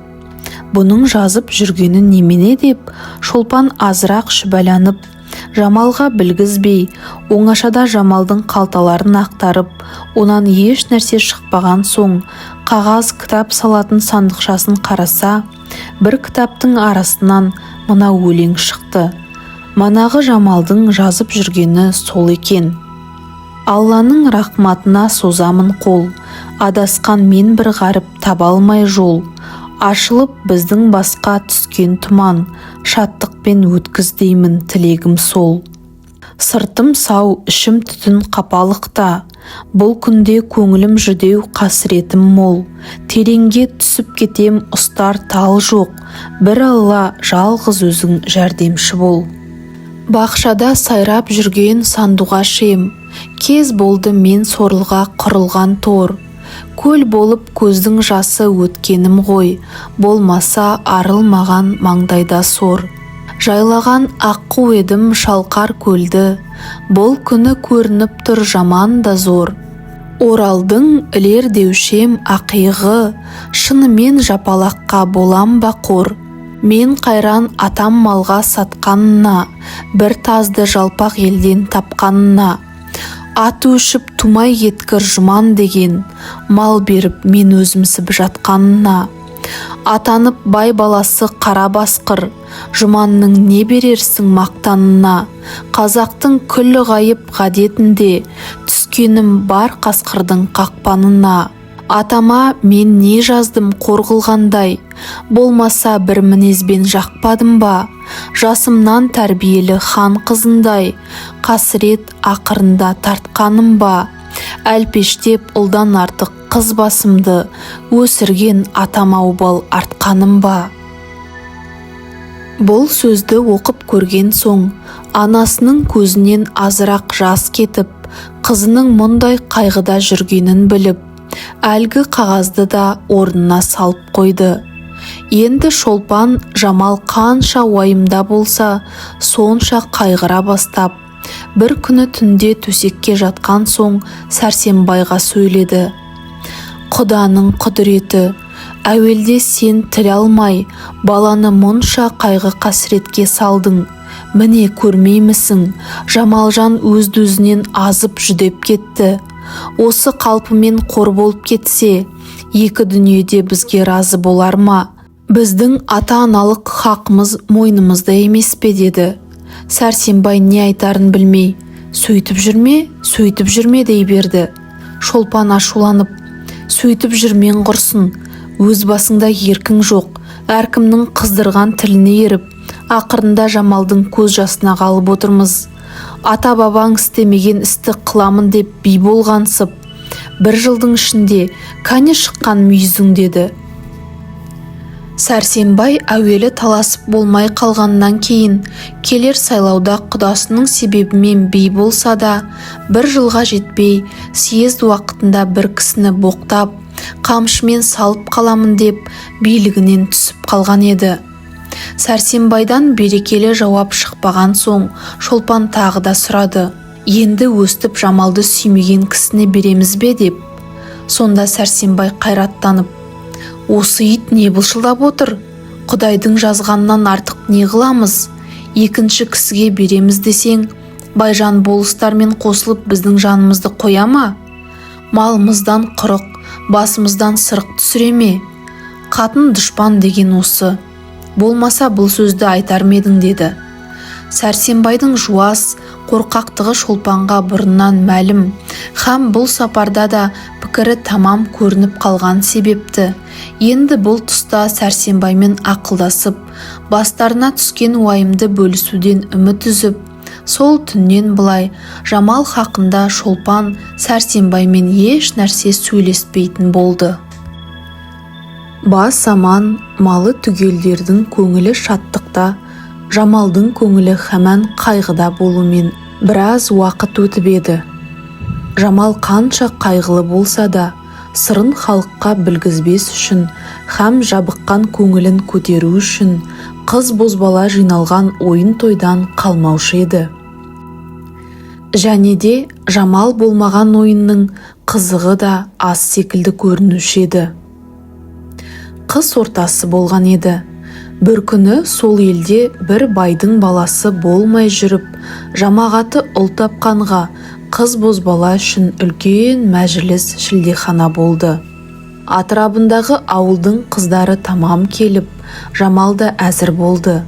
Бұның жазып жүргені немене деп, Шолпан азырақ шүбәланып, Жамалға білгізбей, оңашада Жамалдың қалталарын ақтарып, онан еш нәрсе шықпаған соң, қағаз кітап салатын сандықшасын қараса, бір кітаптың арасынан мына өлең шықты. Манағы Жамалдың жазып жүргені сол екен. «Алланың рахматына созамын қол, адасқан мен бір ғаріп таба алмай жол. Ашылып біздің басқа түскен тұман, шаттықпен өткіз деймін тілегім сол. Сыртым сау, ішім түтін қапалықта. Бұл күнде көңілім жүдеу, қасіретім мол. Тереңге түсіп кетем, ұстар тал жоқ. Бір Алла, жалғыз өзің жәрдемші бол. Бақшада сайрап жүрген сандуғашем. Кез болды мен сорлыға құрылған тор. Көл болып көздің жасы өткенім ғой. Болмаса арылмаған маңдайда сор. Жайлаған аққу едім шалқар көлді. Бұл күні көрініп тұр жаман да зор. Оралдың ілер деушем ақиығы. Шынымен жапалаққа болам ба қор. Мен қайран атам малға сатқанына. Бір тазды жалпақ елден тапқанына. Ат өшіп тумай кеткір жұман деген. Мал беріп мен өзімсіп жатқанына. Атанып бай баласы қара басқыр. Жұманның не берерсің мақтанына. Қазақтың күллі ғайып ғадетінде. Түскенім бар қасқырдың қақпанына. Атама мен не жаздым қор қылғандай. Болмаса бір мінезбен жақпадым ба. Жасымнан тәрбиелі хан қызындай. Қасірет ақырында тартқаным ба. Әлпештеп ұлдан артық қыз басымды. Өсірген атам аубал артқаным ба. Бұл сөзді оқып көрген соң, анасының көзінен азырақ жас кетіп, қызының мұндай қайғыда жүргенін біліп, әлгі қағазды да орнына салып қойды. Енді Шолпан Жамал қанша уайымда болса, сонша қайғыра бастап, бір күні түнде төсекке жатқан соң Сәрсенбайға сөйледі. Құданың құдіреті, әуелде сен тіл алмай, баланы мұнша қайғы қасіретке салдың. Міне көрмеймісің, Жамалжан өзді-өзінен азып жүдеп кетті. Осы қалпымен қор болып кетсе, екі дүниеде бізге разы болар ма? Біздің ата-аналық хақымыз мойнымызда емес пе деді. Сәрсенбай не айтарын білмей, сөйтіп жүрме дей берді. Шолпан ашуланып, сөйтіп жүрмен құрсын, өз басыңда еркің жоқ, әркімнің қыздырған тіліне еріп, ақырында Жамалдың көз жасына қалып отырмыз. Ата-бабаң істемеген істі қыламын деп би болғансып, бір жылдың ішінде кәне шыққан мүйізің деді. Сәрсенбай әуелі таласып болмай қалғаннан кейін, келер сайлауда құдасының себебімен би болса да, бір жылға жетпей, съезд уақытында бір кісіні боқтап, қамшымен салып қаламын деп, билігінен түсіп қалған еді. Сәрсенбайдан берекелі жауап шықпаған соң, Шолпан тағы да сұрады. Енді өстіп Жамалды сүймеген кісіне береміз бе деп. Сонда Сәрсенбай қайраттанып, осы ит не былшылдап отыр? Құдайдың жазғаннан артық не қыламыз? Екінші кісіге береміз десең, Байжан болыстармен қосылып біздің жанымызды қоя ма? Малымыздан құрық, басымыздан сырық түсіре ме? Қатын дұшпан деген осы. Болмаса бұл сөзді айтар ма едің деді. Сәрсенбайдың жуас, қорқақтығы Шолпанға бұрыннан мәлім, һәм бұл сапарда да пікірі тамам көрініп қалған себепті. Енді бұл тұста Сәрсенбаймен ақылдасып, бастарына түскен уайымды бөлісуден үміт үзіп, сол түннен былай Жамал хақында Шолпан Сәрсенбаймен еш нәрсе сөйлеспейтін болды. Бас аман, малы түгелдердің көңілі шаттықта, Жамалдың көңілі хаман қайғыда болумен біраз уақыт өтіп еді. Жамал қанша қайғылы болса да, сырын халыққа білгізбес үшін, һәм жабыққан көңілін көтеру үшін, қыз бозбала жиналған ойын тойдан қалмаушы еді. Және де Жамал болмаған ойынның қызығы да аз секілді көрінуші еді. Қыс ортасы болған еді. Бір күні сол елде бір байдың баласы болмай жүріп, жамағаты ұл тапқанға қыз бозбала үшін үлкен мәжіліс шілдехана болды. Атырабындағы ауылдың қыздары тамам келіп, Жамал да әзір болды.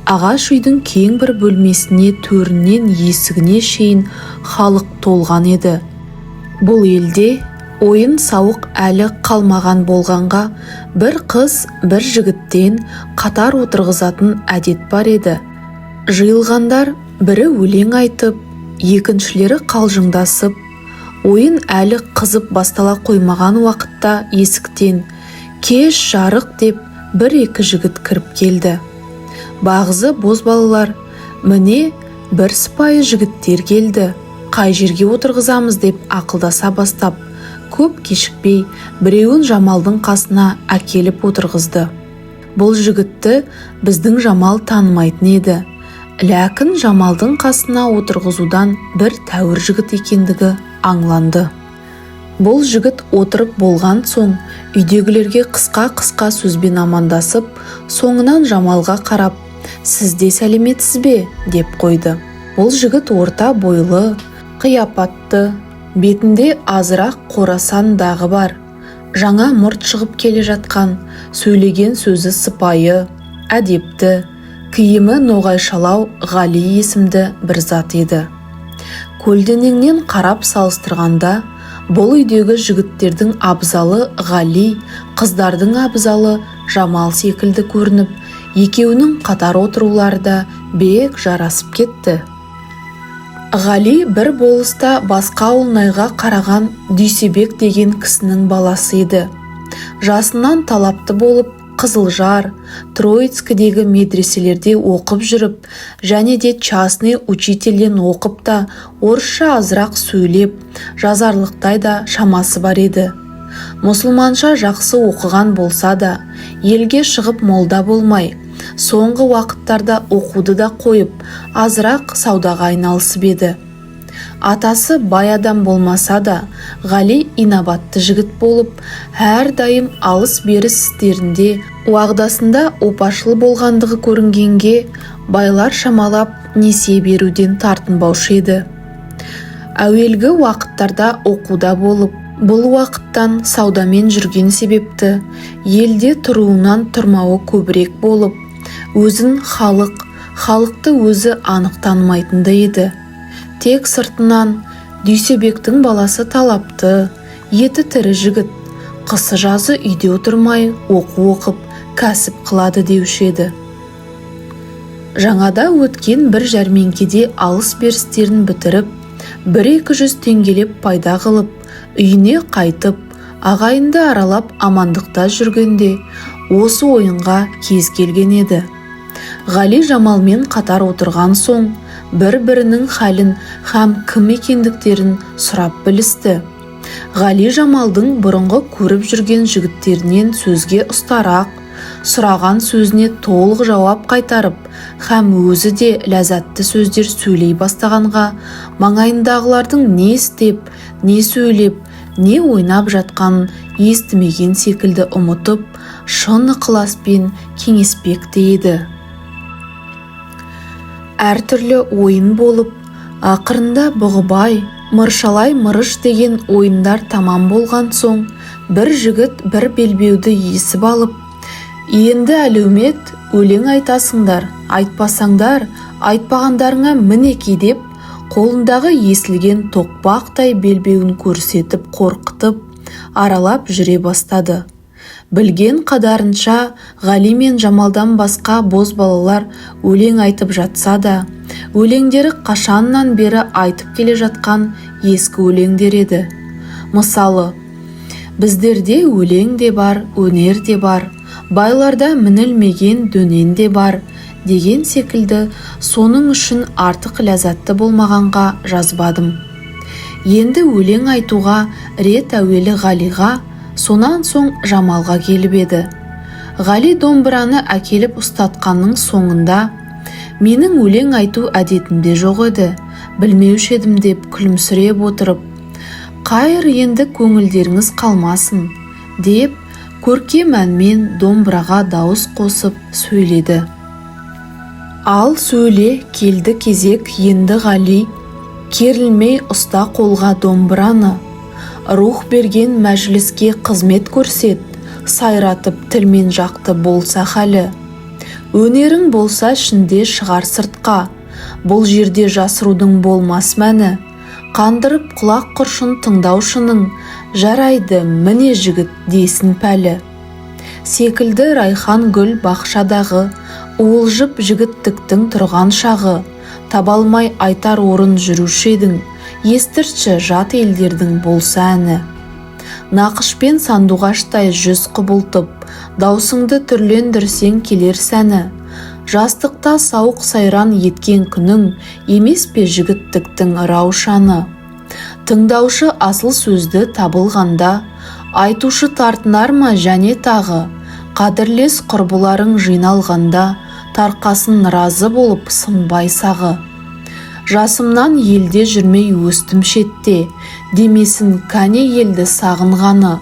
Ағаш үйдің кең бір бөлмесіне төрінен есігіне шейін халық толған еді. Бұл елде ойын сауық әлі қалмаған болғанға, бір қыз бір жігіттен қатар отырғызатын әдет бар еді. Жиылғандар бірі өлең айтып, екіншілері қалжыңдасып, ойын әлі қызып бастала қоймаған уақытта есіктен «Кеш жарық» деп бір-екі жігіт кіріп келді. Бағзы бозбалалар, «Міне, бір сыпайы жігіттер келді. Қай жерге отырғызамыз?» деп ақылдаса бастап, көп кешікпей біреуін Жамалдың қасына әкеліп отырғызды. Бұл жігітті біздің Жамал танымайтын еді. Ләкін Жамалдың қасына отырғызудан бір тәуір жігіт екендігі аңланды. Бұл жігіт отырып болған соң үйдегілерге қысқа сөзбен амандасып, соңынан Жамалға қарап, «Сіз де сәлеметсіз бе?» деп қойды. Бұл жігіт орта бойлы, қияпатты, бетінде азырақ қорасан дағы бар. Жаңа мұрт шығып келе жатқан, сөйлеген сөзі сыпайы, әдепті, киімі ноғайшалау Ғали есімді бір зат еді. Көлденеңнен қарап салыстырғанда, бұл үйдегі жігіттердің абзалы Ғали, қыздардың абзалы Жамал секілді көрініп, екеуінің қатар отырулары да бек жарасып кетті. Ғали бір болыста басқа ауылнайға қараған Дүйсебек деген кісінің баласы еді. Жасынан талапты болып, Қызылжар, Троицкідегі медреселерде оқып жүріп, және де частный учительден оқып та, орысша азырақ сөйлеп, жазарлықтай да шамасы бар еді. Мұсылманша жақсы оқыған болса да, елге шығып молда болмай, соңғы уақыттарда оқуды да қойып, азырақ саудаға айналысып еді. Атасы бай адам болмаса да, Ғали инабатты жігіт болып, әрдайым алыс-беріс істерінде уағдасында опашыл болғандығы көрінгенге, байлар шамалап несие беруден тартынбаушы еді. Әуелгі уақыттарда оқуда болып, бұл уақыттан саудамен жүрген себепті елде тұруынан тұрмауы көбірек болып, өзін халықты өзі анық танымайтынды еді. Тек сыртынан Дүйсебектің баласы талапты, еті тірі жігіт, қысы-жазы үйде отырмай оқу оқып, кәсіп қылады деуші еді. Жаңада өткен бір жәрмеңкеде алыс-берістерін бітіріп, 100-200 теңгелеп пайда қылып, үйіне қайтып, ағайынды аралап амандықта жүргенде, осы ойынға кез келген еді. Ғали Жамалмен қатар отырған соң, бір-бірінің хәлін һәм кім екендіктерін сұрап білісті. Ғали Жамалдың бұрынғы көріп жүрген жігіттерінен сөзге ұстарақ, сұраған сөзіне толық жауап қайтарып, һәм өзі де ләззатты сөздер сөйлей бастағанға, маңайындағылардың не істеп, не сөйлеп, не ойнап жатқанын естімеген секілді ұмытып, шын ықыласпен кеңеспек еді. Әртүрлі ойын болып, ақырында Бұғыбай, Мыршалай мырыш деген ойындар тамам болған соң, бір жігіт бір белбеуді есіп алып, «Енді әлеумет, өлең айтасыңдар, айтпасаңдар, айтпағандарыңа мінеки» деп, қолындағы есілген тоқпақтай белбеуін көрсетіп қорқытып, аралап жүре бастады. Білген қадарынша Ғали мен Жамалдан басқа бозбалалар өлең айтып жатса да, өлеңдері қашаннан бері айтып келе жатқан ескі өлеңдер еді. Мысалы, «Біздерде өлең де бар, өнер де бар, байларда мінілмеген дөнен де бар» деген секілді соның үшін артық ләззатты болмағанға жазбадым. Енді өлең айтуға рет әуелі Ғалиға, сонан соң Жамалға келіп еді. Ғали домбыраны әкеліп ұстатқанның соңында, «Менің өлең айту әдетімде жоқ еді, білмеуші едім» деп күлімсіреп отырып, «Қайыр енді көңілдеріңіз қалмасын» деп, көркем әнмен домбыраға дауыс қосып сөйледі. Ал сөйле келді кезек енді Ғали, керілмей ұста қолға домбыраны, рух берген мәжіліске қызмет көрсет, сайратып тілмен жақты болса халі. Өнерің болса ішінде шығар сыртқа, бұл жерде жасырудың болмас мәні. Қандырып құлақ құршын тыңдаушының, жарайды міне жігіт десін пәлі. Секілді Райхан гүл бақшадағы, уылжып жігіттіктің тұрған шағы, таба алмай айтар орын жүруші едің, естіртші жат елдердің болса әні. Нақышпен сандуғаштай жүз құбылтып, даусыңды түрлендірсең келер сәні. Жастықта сауық сайран еткен күнің, емес пе жігіттіктің раушаны. Тыңдаушы асыл сөзді табылғанда, айтушы тартынар ма және тағы. Қадірлес құрбыларың жиналғанда, тарқасын разы болып сынбай сағы. Жасымнан елде жүрмей өстім шетте, демесін кәне елді сағынғаны.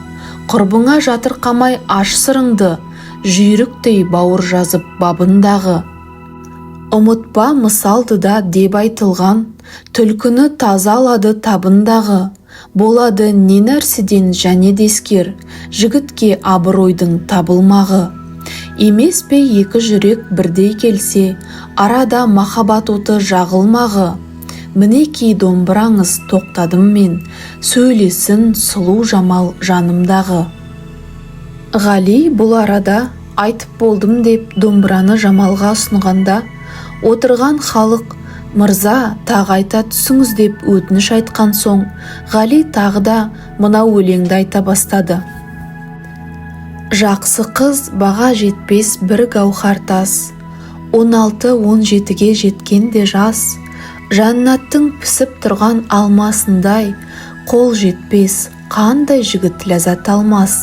Құрбыңа жатырқамай аш сырыңды, жүйріктей бауыр жазып бабындағы. Ұмытпа мысалдыда деп айтылған, түлкіні таза алады табындағы. Болады не нәрседен және дескер, жігітке абыройдың табылмағы. Емес пе екі жүрек бірдей келсе, арада махаббат оты жағылмағы. Мінекей домбыраңыз тоқтадым мен, сөйлесін сұлу жамал жанымдағы. Ғали бұл арада айтып болдым деп домбыраны Жамалға ұсынғанда, отырған халық «Мырза, тағы айта түсіңіз» деп өтініш айтқан соң, Ғали тағы да мына өлеңді айта бастады. Жақсы қыз баға жетпес бір гауһар тас, 16-17-ге жеткенде жас, жаннаттың пісіп тұрған алмасындай, қол жетпес қандай жігіт ләззат алмас.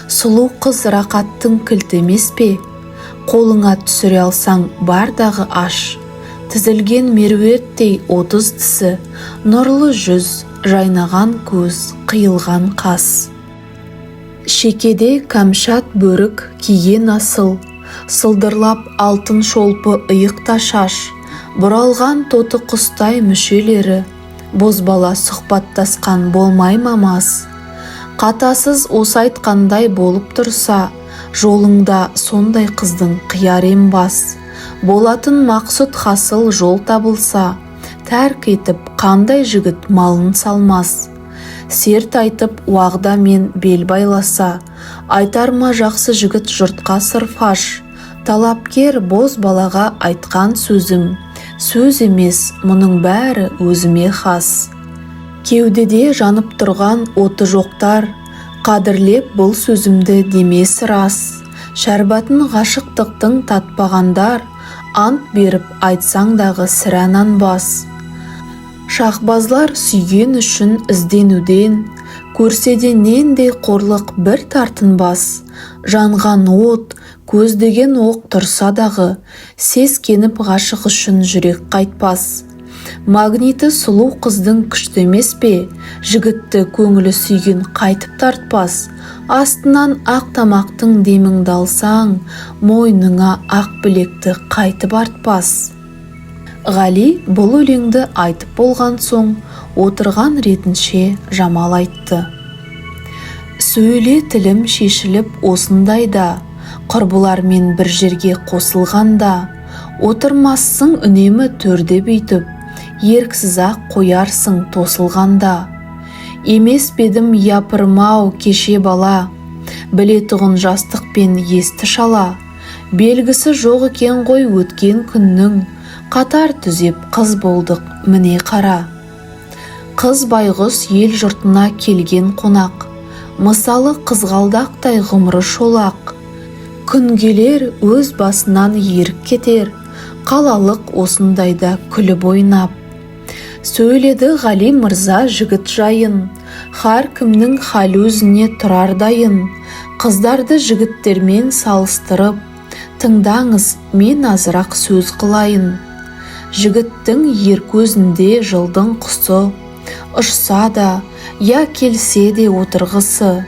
Сұлу қыз рақаттың кілті емес пе? Қолыңа түсіре алсаң бардағы аш. Тізілген меруерттей 30 тісі, нұрлы жүз, жайнаған көз, қиылған қас. Шекеде кәмшат бөрік киген асыл, сылдырлап алтын шолпы иықта шаш, бұралған тоты құстай мүшелері, бозбала сұхбаттасқан болмай мамас. Қатасыз осы айтқандай болып тұрса, жолыңда сондай қыздың қиярем бас. Болатын мақсұт хасыл жол табылса, тәрк етіп қандай жігіт малын салмас. Серт айтып уағда мен бел байласа, айтар ма жақсы жігіт жұртқа сырфаш. Талапкер боз балаға айтқан сөзім, сөз емес мұның бәрі өзіме хас. Кеудеде жанып тұрған оты жоқтар, қадірлеп бұл сөзімді демес рас. Шәрбатын ғашықтықтың татпағандар, ант беріп айтсаңдағы сірәнан бас. Шахбазлар сүйген үшін ізденуден, көрседе нендей қорлық бір тартынбас. Жанған от, көздеген оқ тұрса дағы, сескеніп ғашық үшін жүрек қайтпас. Магниті сұлу қыздың күшті емес пе? Жігітті көңілі сүйген қайтып тартпас. Астынан ақ тамақтың деміңді алсаң, мойныңа ақ білекті қайтып артпас. Ғали бұл өлеңді айтып болған соң, отырған ретінше Жамал айтты. Сөйле тілім шешіліп осындайда, құрбылармен бір жерге қосылғанда, отырмассың үнемі төрде бүйтіп, ерксіз-ақ қоярсың тосылғанда. Емес бедім япырмау кеше бала, білетұғын жастықпен есті шала. Белгісі жоқ екен ғой өткен күннің, қатар түзеп қыз болдық міне қара. Қыз байғұс ел жұртына келген қонақ, мысалы қызғалдақтай ғұмыры шолақ. Күн келер өз басынан ерік кетер, қалалық осындайда күліп ойнап. Сөйледі Ғали мырза жігіт жайын, хар кімнің халі өзіне тұрар дайын. Қыздарды жігіттермен салыстырып, тыңдаңыз мен азырақ сөз қылайын. Жігіттің ер көзінде жылдың құсы, ұшса да, я келсе де отырғысы.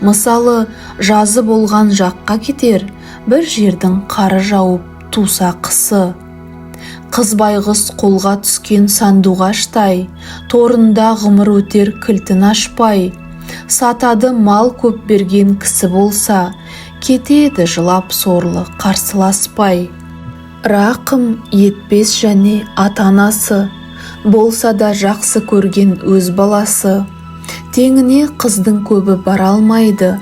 Мысалы, жазы болған жаққа кетер, бір жердің қары жауып туса қысы. Қыз байғұс қолға түскен сандуғаштай, торында ғұмыр өтер кілтін ашпай. Сатады мал көп берген кісі болса, кетеді жылап сорлы қарсыласпай. Рақым етпес және ата-анасы, болса да жақсы көрген өз баласы. Теңіне қыздың көбі бара алмайды,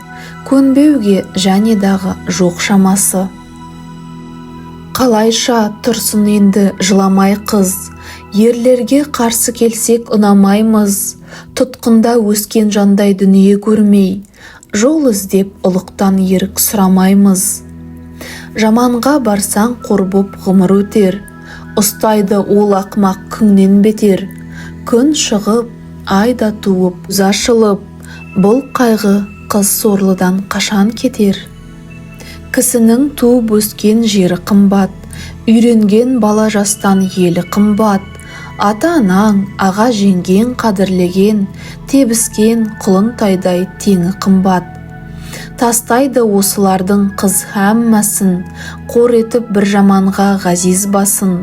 көнбеуге және дағы жоқ шамасы. Қалайша тұрсын енді жыламай қыз, ерлерге қарсы келсек ұнамаймыз, тұтқында өскен жандай дүние көрмей, жол іздеп ұлықтан ерік сұрамаймыз. Жаманға барсаң қор боп ғұмыр өтер, ұстайды ол ақмақ күннен бетер. Күн шығып, айда туып, күз ашылып, бұл қайғы қыз сорлыдан қашан кетер? Кісінің туып өскен жері қымбат, үйренген бала жастан елі қымбат. Ата-анаң, аға жеңген қадірлеген, тебіскен құлынтайдай теңі қымбат. Тастайды осылардың қыз һәммәсін, қор етіп бір жаманға ғазиз басын.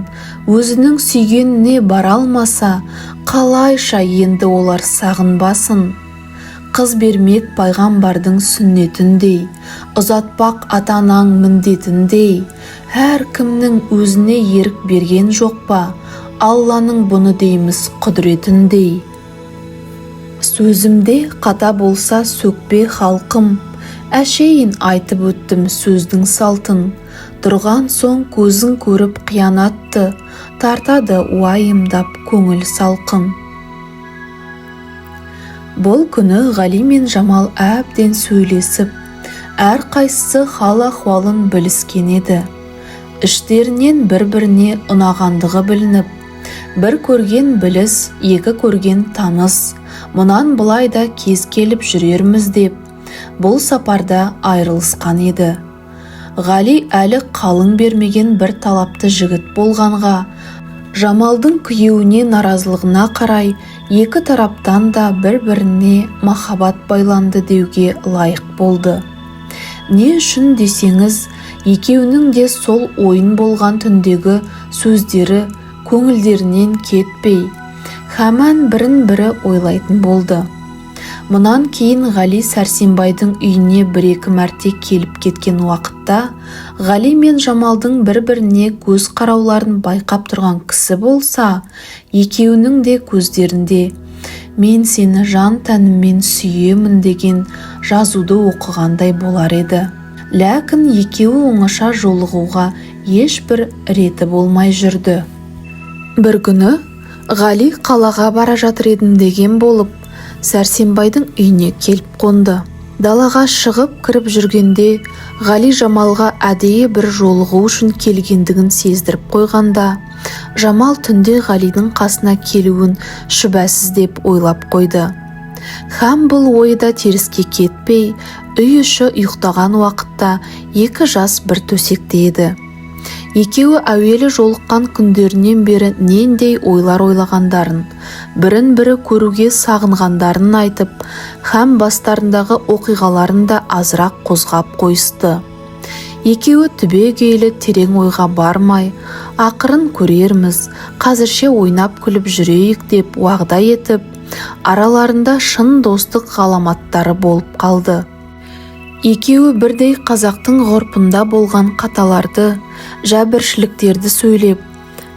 Өзінің сүйгеніне бара алмаса, қалайша енді олар сағынбасын. Қыз бермек пайғамбардың сүннетіндей, ұзатпақ ата-анаң міндетіндей. Әр кімнің өзіне ерік берген жоқ па, Алланың бұны дейміз құдіретіндей. Сөзімде қата болса сөкпе халқым, әшейін айтып өттім сөздің салтын. Тұрған соң көзің көріп қиянатты, тартады уайымдап көңіл салқын. Бұл күні Ғали мен Жамал әбден сөйлесіп, әр қайсысы хал ахуалын біліскен еді. Іштерінен бір-біріне ұнағандығы білініп, бір көрген біліс, екі көрген таныс, мұнан былай да кез келіп жүрерміз деп, бұл сапарда айрылысқан еді. Ғали әлі қалың бермеген бір талапты жігіт болғанға, Жамалдың күйеуіне наразылығына қарай, екі тараптан да бір-біріне махаббат байланды деуге лайық болды. Не үшін десеңіз, екеуінің де сол ойын болған түндегі сөздері көңілдерінен кетпей, хаман бірін-бірі ойлайтын болды. Мұнан кейін Ғали Сәрсенбайдың үйіне бір-екі мәрте келіп кеткен уақытта, Ғали мен Жамалдың бір-біріне көз қарауларын байқап тұрған кісі болса, екеуінің де көздерінде «Мен сені жан тәніммен сүйемін» деген жазуды оқығандай болар еді. Ләкін екеуі оңаша жолығуға ешбір реті болмай жүрді. Бір күні Ғали қалаға бара жатыр едім деген болып, Сәрсенбайдың үйіне келіп қонды. Далаға шығып кіріп жүргенде Ғали Жамалға әдейі бір жолығу үшін келгендігін сездіріп қойғанда, Жамал түнде Ғалидің қасына келуін шүбәсіз деп ойлап қойды. Һәм бұл ойда теріске кетпей, үй іші ұйықтаған уақытта екі жас бір төсекте еді. Екеуі әуелі жолыққан күндерінен бері нендей ойлар ойлағандарын, бірін-бірі көруге сағынғандарын айтып, һәм бастарындағы оқиғаларын да азырақ қозғап қойысты. Екеуі түбегейлі терең ойға бармай, ақырын көрерміз, қазірше ойнап күліп жүрейік деп уағда етіп, араларында шын достық ғаламаттары болып қалды. Екеуі бірдей қазақтың ғұрпында болған қаталарды, жәбіршіліктерді сөйлеп,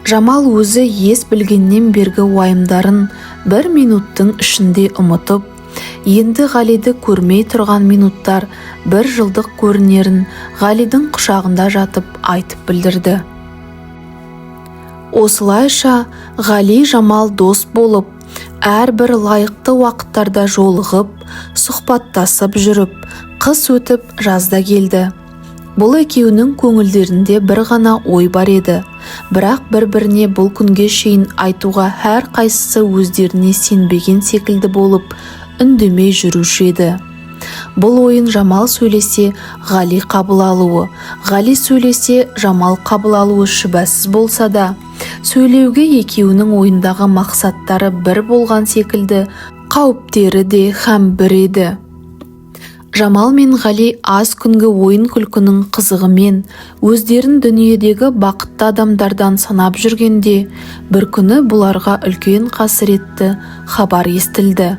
Жамал өзі ес білгеннен бергі уайымдарын бір минуттың ішінде ұмытып, енді Ғалиді көрмей тұрған минуттар бір жылдық көрінерін Ғалидің құшағында жатып айтып білдірді. Осылайша Ғали Жамал дос болып, әрбір лайықты уақыттарда жолығып, сұхбаттасып жүріп, қыс өтіп жазда келді. Бұл екеуінің көңілдерінде бір ғана ой бар еді, бірақ бір-біріне бұл күнге шейін айтуға әр қайсысы өздеріне сенбеген секілді болып, үндемей жүруші еді. Бұл ойын Жамал сөйлесе, Ғали қабыл алуы, Ғали сөйлесе, Жамал қабыл алуы шүбәсіз болса да, сөйлеуге екеуінің ойындағы мақсаттары бір болған секілді, қауіптері де һәм бір еді. Жамал мен Ғали аз күнгі ойын күлкінің қызығымен өздерін дүниедегі бақытты адамдардан санап жүргенде, бір күні бұларға үлкен қасіретті хабар естілді.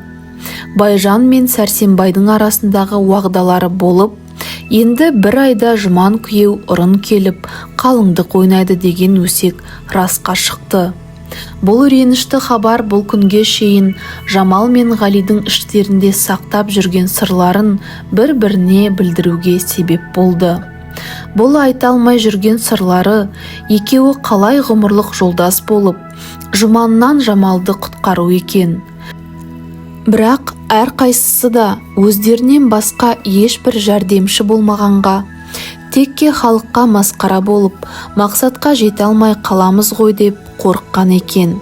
Байжан мен Сәрсенбайдың арасындағы уағдалары болып, енді бір айда Жұман күйеу ұрын келіп, қалыңдық ойнайды деген өсек расқа шықты. Бұл ренішті хабар бұл күнге шейін Жамал мен Ғалидің іштерінде сақтап жүрген сырларын бір-біріне білдіруге себеп болды. Бұл айта алмай жүрген сырлары, екеуі қалай ғұмырлық жолдас болып, Жұманнан Жамалды құтқару екен. Бірақ әрқайсысы да өздерінен басқа ешбір жәрдемші болмағанға, текке халыққа масқара болып, мақсатқа жете алмай қаламыз ғой деп қорыққан екен.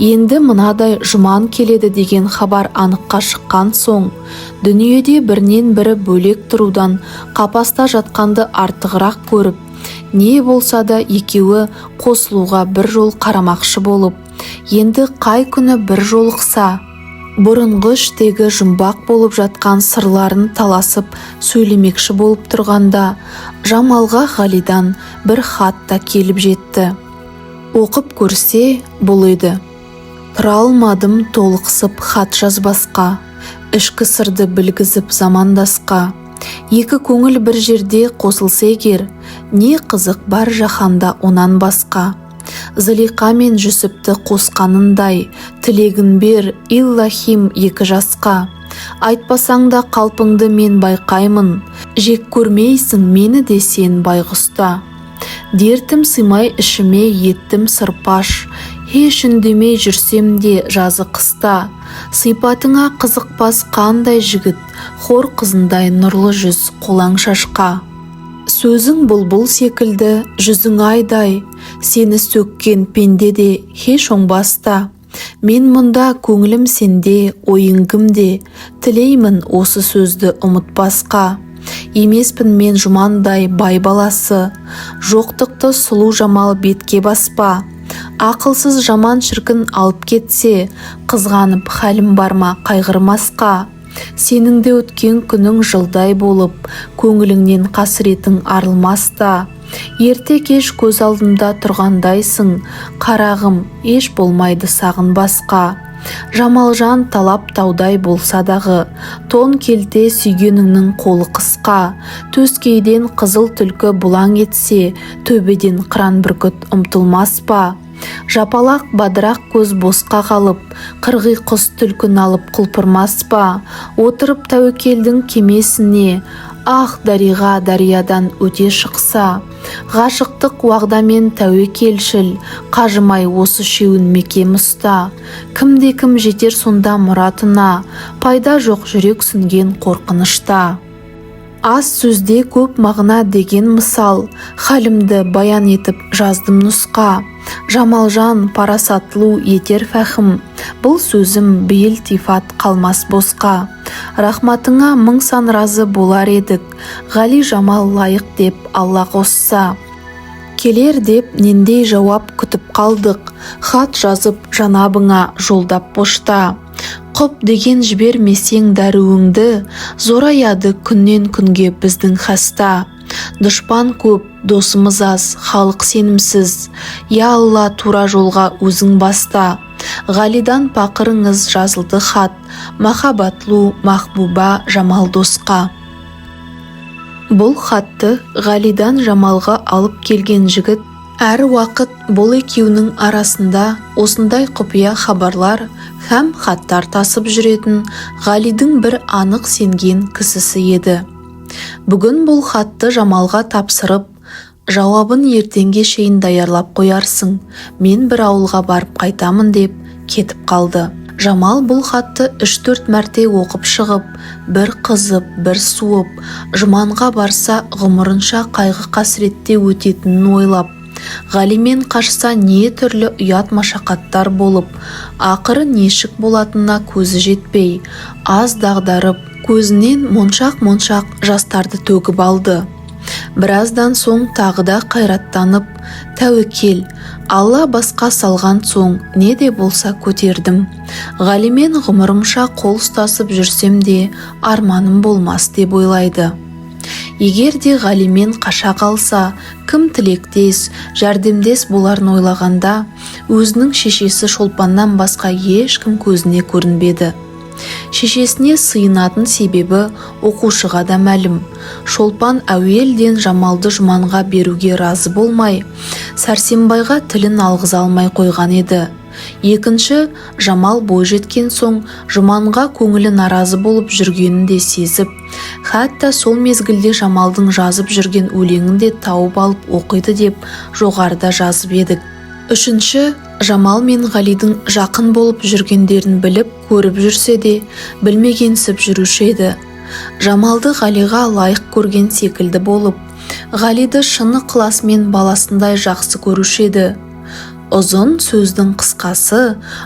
Енді мынадай Жұман келеді деген хабар аныққа шыққан соң, дүниеде бірінен бірі бөлек тұрудан қапаста жатқанды артығырақ көріп, не болса да екеуі қосылуға бір жол қарамақшы болып, енді қай күні бір жолықса, бұрынғы іштегі жұмбақ болып жатқан сырларын таласып сөйлемекші болып тұрғанда, Жамалға Ғалидан бір хат та келіп жетті. Оқып көрсе бұл еді: тұра алмадым толықсып хат жазбасқа, ішкі сырды білгізіп замандасқа. Екі көңіл бір жерде қосылса егер, не қызық бар жаһанда онан басқа. Зылиқа мен Жүсіпті қосқанындай, тілегін бер Иллахим екі жасқа. Айтпасаң да қалпыңды мен байқаймын, жек көрмейсің мені де сен байғұста. Дертім сыймай ішіме еттім сырпаш, еш үндемей жүрсем де жазы қыста. Сипатыңа қызықпас қандай жігіт, хор қызындай нұрлы жүз қолаң шашқа. Сөзің бұлбұл секілді, жүзің айдай, сені сөккен пенде де еш оңбаста. Мен мұнда көңілім сенде, ойың кімде, тілеймін осы сөзді ұмытпасқа. Емеспін мен Жұмандай бай баласы, жоқтықты сұлу Жамал бетке баспа. Ақылсыз жаман шіркін алып кетсе, қызғанып хәлім барма қайғырмасқа. Сеніңде өткен күнің жылдай болып, көңіліңнен қасіретің арылмаста. Ерте кеш көз алдымда тұрғандайсың, қарағым еш болмайды сағынбасқа. Жамалжан талап таудай болса дағы, тон келте сүйгеніңнің қолы қысқа. Төскейден қызыл түлкі бұлаң етсе, төбеден қыран бүркіт ұмтылмас па. Жапалақ бадырақ көз босқа қалып, қырғи құс түлкін алып құлпырмас па. Отырып тәуекелдің кемесіне, ах дариға дариядан өте шықса. Ғашықтық уағдамен тәуекелшіл, қажымай осы шеуін мекем ұста. Кімде-кім жетер сонда мұратына, пайда жоқ жүрек сүнген қорқынышта. Аз сөзде көп мағына деген мысал, халімді баян етіп жаздым нұсқа. Жамалжан парасатлу етер фәхім, бұл сөзім бейіл тифат қалмас босқа. Рахматыңа мың сан разы болар едік, Ғали Жамал лайық деп Алла қосса. Келер деп нендей жауап күтіп қалдық, хат жазып жанабыңа жолдап пошта. Құп деген жібермесең дәруіңді, зораяды күннен күнге біздің хаста. Дұшпан көп, досымыз аз, халық сенімсіз. Я Алла, тура жолға өзің баста. Ғалидан пақырыңыз жазылды хат, махаббатлу Махбуба Жамал досқа. Бұл хатты Ғалидан Жамалға алып келген жігіт әр уақыт бұл екеуінің арасында осындай құпия хабарлар һәм хаттар тасып жүретін Ғалидің бір анық сенген кісісі еді. Бүгін бұл хатты Жамалға тапсырып, жауабын ертеңге шейін даярлап қоярсың, мен бір ауылға барып қайтамын деп кетіп қалды. Жамал бұл хатты 3-4 мәрте оқып шығып, бір қызып, бір суып, Жұманға барса ғұмырынша қайғы қасіретте өтетінін ойлап, Ғалимен қашса не түрлі ұят машақаттар болып, ақыры нешік болатынына көзі жетпей, аз дағдарып, көзінен моншақ-моншақ жастарды төгіп алды. Біраздан соң тағы да қайраттанып, тәуекел, Алла басқа салған соң не де болса көтердім. Ғалимен ғұмырымша қол ұстасып жүрсем де арманым болмас деп ойлайды. Егер де Ғалимен қаша қалса, кім тілектес, жәрдемдес боларын ойлағанда, өзінің шешесі Шолпаннан басқа ешкім көзіне көрінбеді. Шешесіне сыйынатын себебі оқушыға да мәлім. Шолпан әуелден Жамалды Жұманға беруге разы болмай, Сәрсенбайға тілін алғыза алмай қойған еді. Екінші, Жамал бойжеткен соң Жұманға көңілі наразы болып жүргенін де сезіп, хәтта сол мезгілде Жамалдың жазып жүрген өлеңін де тауып алып оқиды деп жоғарыда жазып едік. Үшінші, Жамал мен Ғалидың жақын болып жүргендерін біліп, көріп жүрсе де, білмегенсіп жүруші еді. Жамалды Ғалиға лайық көрген секілді болып, Ғалиді шыны ықыласымен баласындай жақсы көруші еді. Ұзын сөздің қысқасы,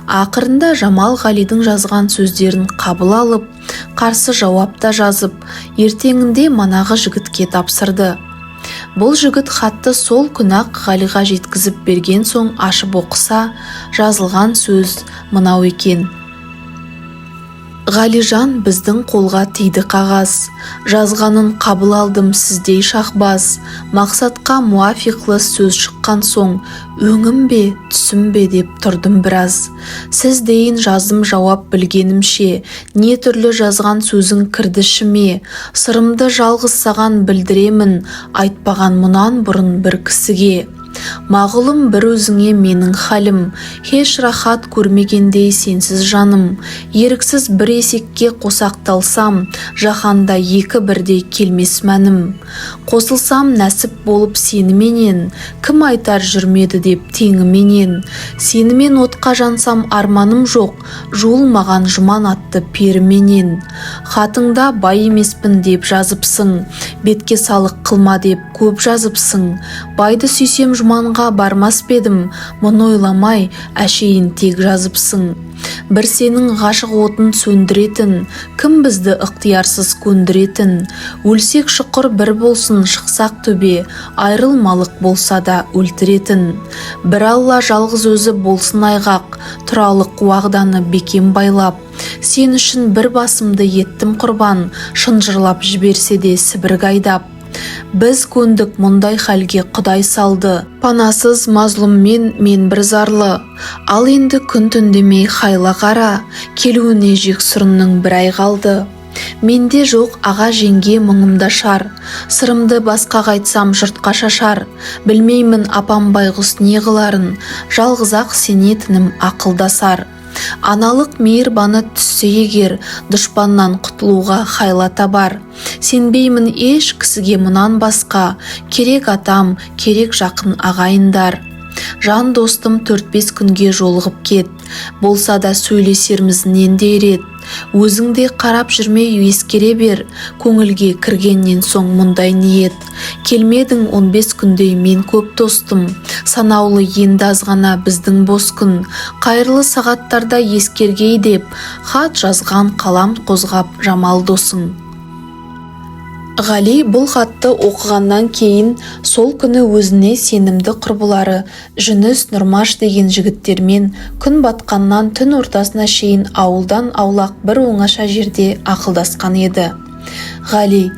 ақырында Жамал Ғалидың жазған сөздерін қабыл алып, қарсы жауапта жазып, ертеңінде манағы жігітке тапсырды. Бұл жігіт хатты сол күні-ақ Ғалиға жеткізіп берген соң ашып оқыса, жазылған сөз мынау екен: Ғалижан, біздің қолға тиді қағаз, жазғанын қабыл алдым сіздей шахбаз, мақсатқа муафиқлы сөз шыққан соң, өңім бе, түсім бе деп тұрдым біраз. Сіз дейін жаздым жауап білгенімше, не түрлі жазған сөзің кірді ішіме, сырымды жалғыз саған білдіремін, айтпаған мұнан бұрын бір кісіге. Мағылым бір өзіңе менің халім, хеш рахат көрмегендей сенсіз жаным, еріксіз бір есекке қосақталсам, жаһанда екі бірдей келмес мәнім. Қосылсам нәсіп болып сеніменен, кім айтар жүрмеді деп теңіменен. Сенімен отқа жансам арманым жоқ, жуылмаған жұман атты періменен. Хатыңда бай емеспін деп жазыпсың, бетке салық қылма деп көп жазыпсың. Байды сүйсем Жұманға бармас бедім, мұны ойламай әшейін тек жазыпсың. Бір сенің ғашық отын сөндіретін, кім бізді ықтиярсыз көндіретін. Өлсек шұқыр бір болсын, шықсақ төбе, айрылмалық болса да өлтіретін. Бір Алла жалғыз өзі болсын айғақ, тұралық уағданы бекем байлап. Сен үшін бір басымды еттім құрбан, шынжырлап жіберсе де сібірг айдап. Біз көндік мұндай хәлге Құдай салды, панасыз мазлұммен мен бір зарлы. Ал енді күн түндемей хайла қара, келуіне жексұрынның бір ай қалды. Менде жоқ аға жеңге мұңымда шар, сырымды басқаға айтсам жұртқа шашар. Білмеймін апам байғұс не қыларын, жалғыз-ақ сенетінім ақылдасар. Аналық мейірбаны түссе егер, дұшпаннан құтылуға хайла табар. Сенбеймін еш кісіге мұнан басқа, керек атам, керек жақын ағайындар. Жан достым 4-5 күнге жолығып кет, болса да сөйлесерміз нендей рет. Өзіңде қарап жүрмей ескере бер, көңілге кіргеннен соң мұндай ниет. Келмедің 15 күндей мен көп достым, санаулы енді азғана біздің бос күн. Қайырлы сағаттарда ескергей деп, хат жазған қалам қозғап Жамал досың. Ғали бұл хатты оқығаннан кейін сол күні өзіне сенімді құрбылары Жүніс, Нұрмаш деген жігіттермен күн батқаннан түн ортасына шейін ауылдан аулақ бір оңаша жерде ақылдасқан еді. Ғали: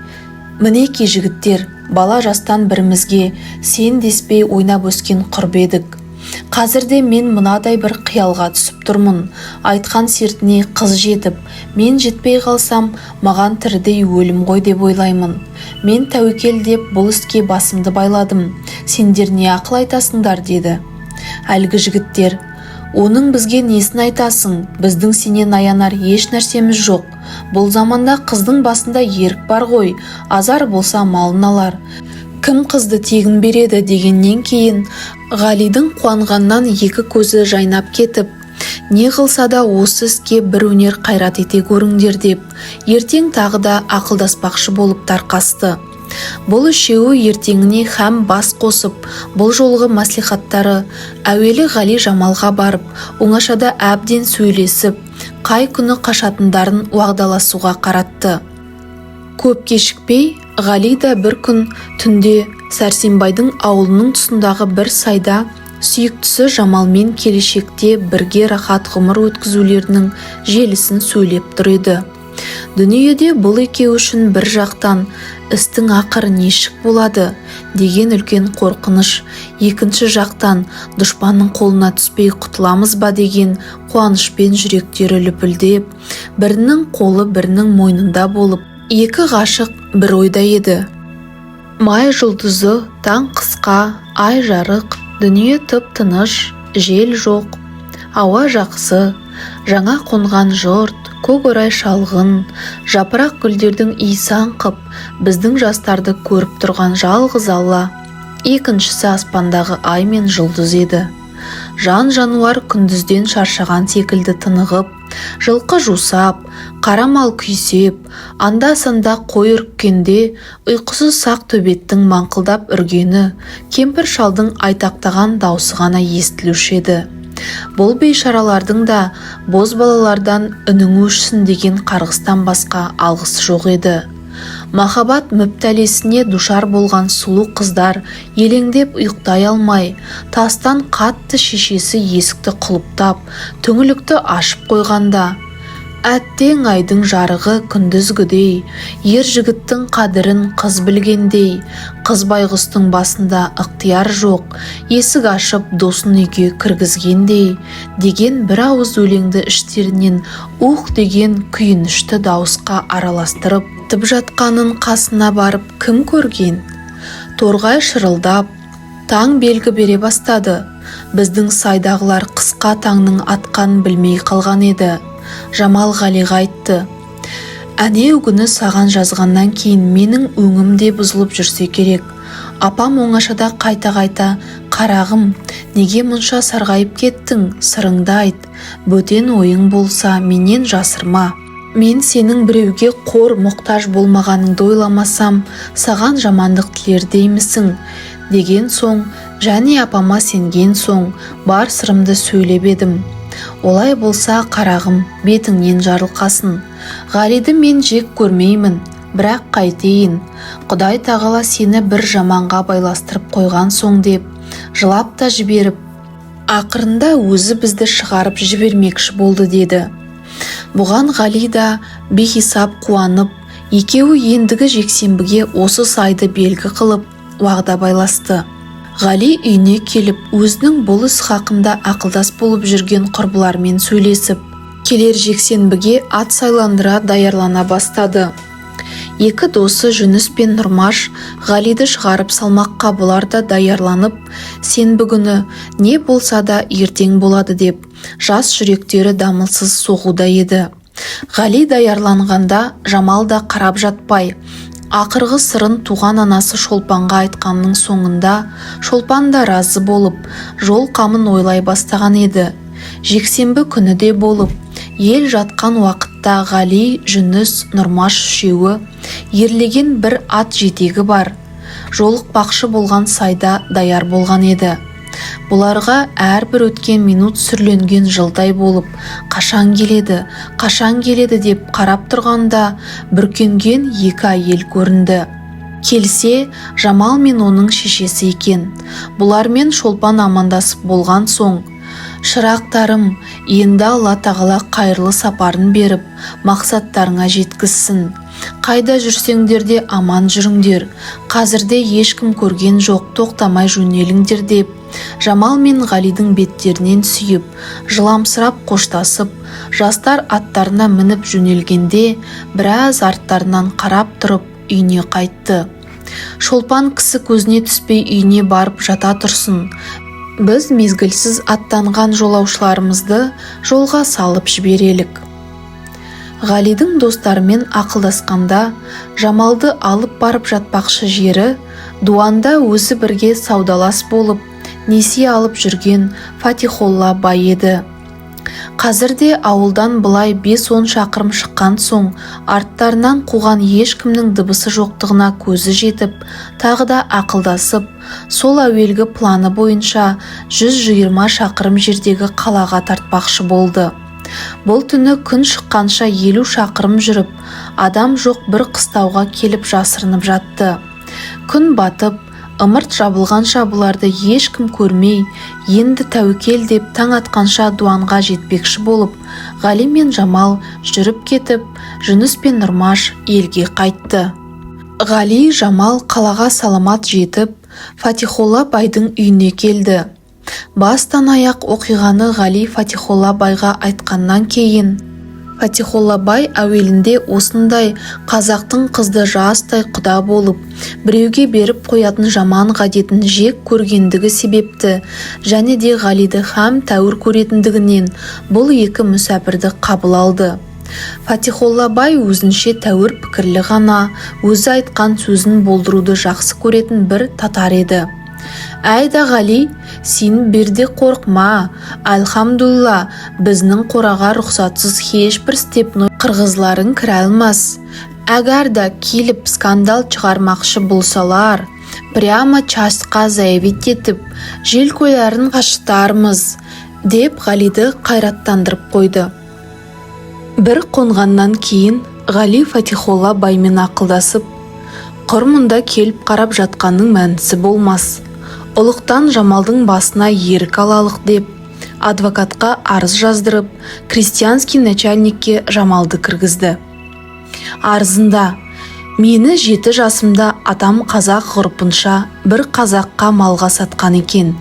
мінеки жігіттер, бала жастан бірімізге сен деспей ойнап өскен құрб едік. Қазірде мен мынадай бір қиялға түсіп тұрмын. Айтқан сертіне қыз жетіп, мен жетпей қалсам, маған тірідей өлім ғой деп ойлаймын. Мен тәуекел деп бұл іске басымды байладым. Сендер не ақыл айтасыңдар деді. Әлгі жігіттер: оның бізге несін айтасың? Біздің сенен аянар еш нәрсеміз жоқ. Бұл заманда қыздың басында ерік бар ғой, азар болса малын алар. Кім қызды тегін береді дегеннен кейін Ғалидың қуанғаннан екі көзі жайнап кетіп, не қылса да осы іске бір өнер қайрат ете көріңдер деп, ертең тағы да ақылдаспақшы болып тарқасты. Бұл үшеуі ертеңіне һәм бас қосып, бұл жолғы мәслихаттары әуелі Ғали Жамалға барып, оңашада әбден сөйлесіп, қай күні қашатындарын уағдаласуға қаратты. Көп кешікпей, Ғали да бір күн түнде Сәрсенбайдың ауылының тұсындағы бір сайда сүйіктісі Жамалмен келешекте бірге рахат ғұмыр өткізулерінің желісін сөйлеп тұр еді. Дүниеде бұл екеу үшін бір жақтан істің ақыры нешік болады деген үлкен қорқыныш, екінші жақтан дұшпанның қолына түспей құтыламыз ба деген қуанышпен жүректері лүпілдеп, бірінің қолы бірінің мойнында болып, екі ғашық бір ойда еді. Май жұлдызы, таң қысқа, ай жарық, дүние тып-тыныш, жел жоқ. Ауа жақсы, жаңа қонған жұрт, көк орай шалғын, жапырақ гүлдердің иісі аңқып, біздің жастарды көріп тұрған жалғыз Алла. Екіншісі аспандағы ай мен жұлдыз еді. Жан жануар күндізден шаршаған секілді тынығып, жылқы жусап, қара мал күйсеп, анда-санда қой үріккенде ұйқысыз сақ төбеттің маңқылдап үргені, кемпір шалдың айтақтаған даусы ғана естілуші еді. Бұл бейшаралардың да бозбалалардан үнің өшсін деген қарғыстан басқа алғысы жоқ еді. Махаббат мүптәлесіне душар болған сұлу қыздар елеңдеп ұйықтай алмай, тастан қатты шешесі есікті құлыптап, түңілікті ашып қойғанда, әттең айдың жарығы күндізгідей, ер жігіттің қадірін қыз білгендей, қыз байғұстың басында ықтияр жоқ, есік ашып досын үйге кіргізгендей, деген бір ауыз өлеңді іштерінен ух деген күйінішті дауысқа араластырып тып жатқанын қасына барып кім көрген? Торғай шырылдап, таң белгі бере бастады. Біздің сайдағылар қысқа таңның атқанын білмей қалған еді. Жамал Ғалиға айтты: әнеу күні саған жазғаннан кейін менің өңім де бұзылып жүрсе керек. Апам оңашада қайта-қайта: қарағым, неге мұнша сарғайып кеттің? Сырыңды айт, бөтен ойың болса менен жасырма. Мен сенің біреуге қор мұқтаж болмағаныңды ойламасам, саған жамандық тілер деймісің? Деген соң, және апама сенген соң, бар сырымды сөйлеп едім. Олай болса, қарағым, бетіңнен жарылқасын. Ғалиді мен жек көрмеймін, бірақ қайтейін. Құдай тағала сені бір жаманға байластырып қойған соң деп, жылап та жіберіп, ақырында өзі бізді шығарып жібермекші болды деді. Бұған Ғали да бейхисап қуанып, екеуі ендігі жексенбіге осы сайды белгі қылып, уағда байласты. Ғали үйіне келіп, өзінің бұл іс хақында ақылдас болып жүрген құрбылармен сөйлесіп, келер жексенбіге ат сайландыра даярлана бастады. Екі досы Жүніс пен Нұрмаш Ғалиді шығарып салмаққа бұлар да даярланып, сенбі күні не болса да ертең болады деп, жас жүректері дамылсыз соғуда еді. Ғали даярланғанда Жамал да қарап жатпай, ақырғы сырын туған анасы Шолпанға айтқанның соңында Шолпан да разы болып, жол қамын ойлай бастаған еді. Жексенбі күні де болып, ел жатқан уақытта Ғали, Жүніс, Нұрмаш үшеуі ерлеген бір ат жетегі бар, жолықпақшы болған сайда даяр болған еді. Бұларға әрбір өткен минут сүрленген жылдай болып, қашан келеді деп қарап тұрғанда бүркенген екі әйел көрінді. Келсе, Жамал мен оның шешесі екен. Бұлармен Шолпан амандасып болған соң: шырақтарым, енді Алла тағала қайырлы сапарын беріп, мақсаттарыңа жеткізсін. Қайда жүрсеңдер де аман жүріңдер. Қазірде ешкім көрген жоқ, тоқтамай жөнеліңдер деп, Жамал мен Ғалидің беттерінен сүйіп, жыламсырап қоштасып, жастар аттарына мініп жөнелгенде, біраз арттарынан қарап тұрып үйіне қайтты. Шолпан кісі көзіне түспей үйіне барып жата тұрсын. Біз мезгілсіз аттанған жолаушыларымызды жолға салып жіберелік. Ғалидің достарымен ақылдасқанда, Жамалды алып барып жатпақшы жері Дуанда өзі бірге саудалас болып, несие алып жүрген Фатихолла бай еді. Қазірде ауылдан былай 5-10 шақырым шыққан соң, арттарынан қуған ешкімнің дыбысы жоқтығына көзі жетіп, тағы да ақылдасып, сол әуелгі планы бойынша 120 шақырым жердегі қалаға тартпақшы болды. Бұл түні күн шыққанша 50 шақырым жүріп, адам жоқ бір қыстауға келіп жасырынып жатты. Күн батып, ымырт жабылғанша бұларды ешкім көрмей, енді тәуекел деп таң атқанша Дуанға жетпекші болып, Ғали мен Жамал жүріп кетіп, Жүніс пен Нұрмаш елге қайтты. Ғали, Жамал қалаға саламат жетіп, Фатихолла байдың үйіне келді. Бастан аяқ оқиғаны Ғали Фатихолла байға айтқаннан кейін: Фатихолла бай әуелінде осындай қазақтың қызды жастай құда болып, біреуге беріп қоятын жаман ғадетін жек көргендігі себепті және де Ғалиді һәм тәуір көретіндігінен бұл екі мүсәпірді қабыл алды. Фатихолла бай өзінше тәуір пікірлі ғана, өзі айтқан сөзін болдыруды жақсы көретін бір татар еді. Әйда Ғали, сен берде қорқма, әлхамдулла, біздің қораға рұқсатсыз ешбір степной қырғызларын кіре алмас. Әгер да келіп скандал шығармақшы болсалар, прямо частқа заявить етіп, жел көйлерін қашытармыз, деп Ғалиді қайраттандырып қойды. Бір қонғаннан кейін Ғали Фатихолла баймен ақылдасып, құр мұнда келіп қарап жатқанның мәнісі болмас. Ұлықтан Жамалдың басына ерік алалық деп, адвокатқа арыз жаздырып, крестьянский начальникке Жамалды кіргізді. Арызында: мені 7 жасымда атам қазақ ғұрпынша бір қазаққа малға сатқан екен.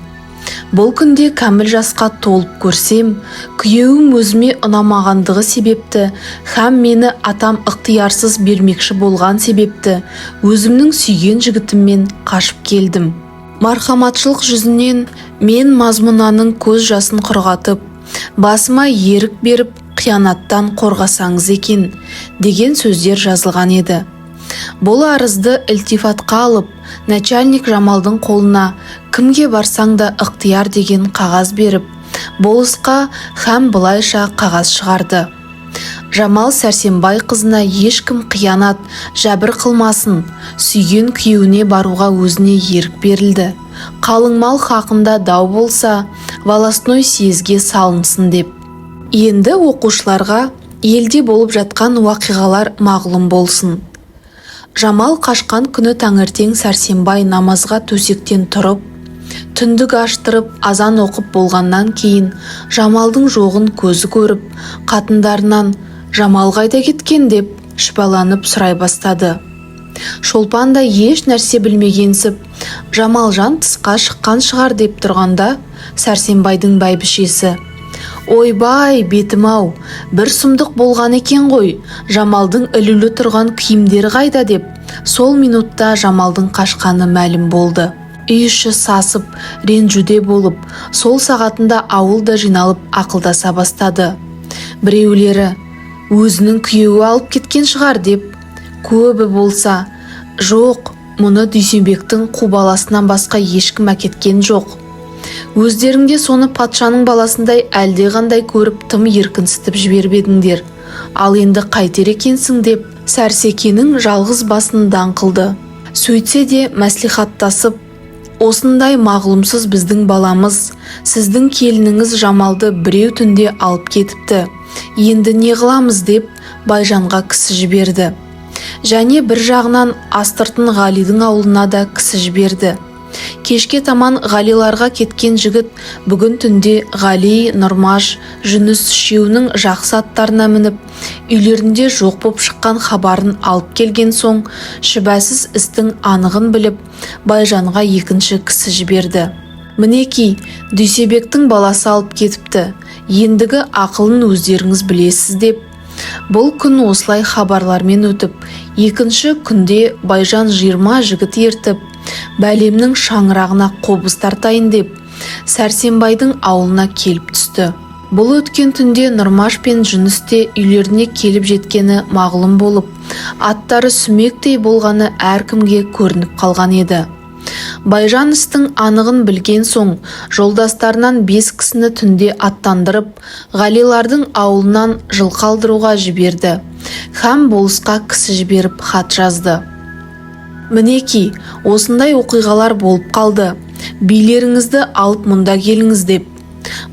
Бұл күнде кәміл жасқа толып көрсем, күйеуім өзіме ұнамағандығы себепті һәм мені атам ықтиярсыз бермекші болған себепті өзімнің сүйген жігітіммен қашып келдім. Мархаматшылық жүзінен мен мазмұнаның көз жасын құрғатып, басыма ерік беріп, қиянаттан қорғасаңыз екен, деген сөздер жазылған еді. Бұл арызды ілтифатқа алып, начальник Жамалдың қолына кімге барсаң да ықтияр деген қағаз беріп, болысқа һәм былайша қағаз шығарды. Жамал Сәрсенбай қызына ешкім қиянат, жәбір қылмасын, сүйген күйеуіне баруға өзіне ерік берілді. Қалың мал хақында дау болса, волостной съезге салынсын деп. Енді оқушыларға елде болып жатқан уақиғалар мағлұм болсын. Жамал қашқан күні таңертең Сәрсенбай намазға төсектен тұрып, түндік аштырып, азан оқып болғаннан кейін Жамалдың жоғын көзі көріп, қатындарынан «Жамал қайда кеткен?» деп шүбәланып сұрай бастады. Шолпан да еш нәрсе білмегенсіп, Жамалжан тысқа шыққан шығар деп тұрғанда, Сәрсенбайдың бәйбішесі: ойбай, бетім-ау, бір сұмдық болған екен ғой, Жамалдың ілулі тұрған киімдері қайда деп, сол минутта Жамалдың қашқаны мәлім болды. Үй іші сасып, ренжуде болып, сол сағатында ауылда жиналып ақылдаса бастады. Біреулері: өзінің күйеуі алып кеткен шығар деп, көбі болса: жоқ, мұны Дүйсенбектің қу баласынан басқа ешкім әкеткен жоқ. Өздеріңде соны патшаның баласындай әлдеқандай көріп тым еркінсітіп жібербедіңдер. Ал енді қайтер екенсің деп, Сәрсекенің жалғыз басын даңқылды. Сөйтсе де мәслихаттасып, осындай мағлұмсыз біздің баламыз, сіздің келініңіз Жамалды біреу түнде алып кетіпті. Енді не қыламыз деп Байжанға кісі жіберді. Және бір жағынан астыртын Ғалидің ауылына да кісі жіберді. Кешке таман Ғалиларға кеткен жігіт бүгін түнде Ғали, Нұрмаш, Жүніс үшеуінің жақсы аттарына мініп, үйлерінде жоқ боп шыққан хабарын алып келген соң, шүбәсіз істің анығын біліп, Байжанға екінші кісі жіберді. Мінеки, Дүйсебектің баласы алып кетіпті, ендігі ақылын өздеріңіз білесіз деп. Бұл күн осылай хабарлармен өтіп, екінші күнде Байжан 20 жігіт ертіп, бәлемнің шаңырағына қобыз тартайын деп, Сәрсенбайдың ауылына келіп түсті. Бұл өткен түнде Нұрмаш пен Жүніс те үйлеріне келіп жеткені мағлұм болып, аттары сүмектей болғаны әркімге көрініп қалған еді. Байжан істің анығын білген соң, жолдастарынан 5 кісіні түнде аттандырып, Ғалилардың ауылынан жылқы алдыруға жіберді. Һәм болысқа кісі жіберіп хат жазды. Мінеки, осындай оқиғалар болып қалды. Билеріңізді алып мұнда келіңіз деп.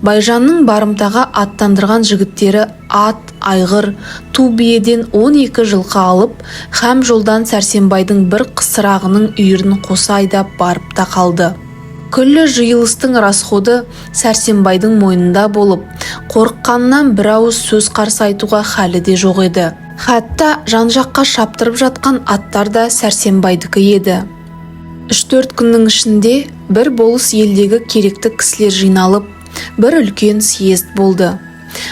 Байжанның барымтаға аттандырған жігіттері ат, айғыр, ту биеден 12 жылқы алып, һәм жолдан Сәрсенбайдың бір қысырағының үйірін қоса айдап барып та қалды. Күллі жиылыстың расходы Сәрсенбайдың мойнында болып, қорыққаннан бір ауыз сөз қарсы айтуға халі де жоқ еді. Хатта жан-жаққа шаптырып жатқан аттар да Сәрсенбайдікі еді. 3-4 күннің ішінде бір болыс елдегі керекті кісілер жиналып, бір үлкен съезд болды.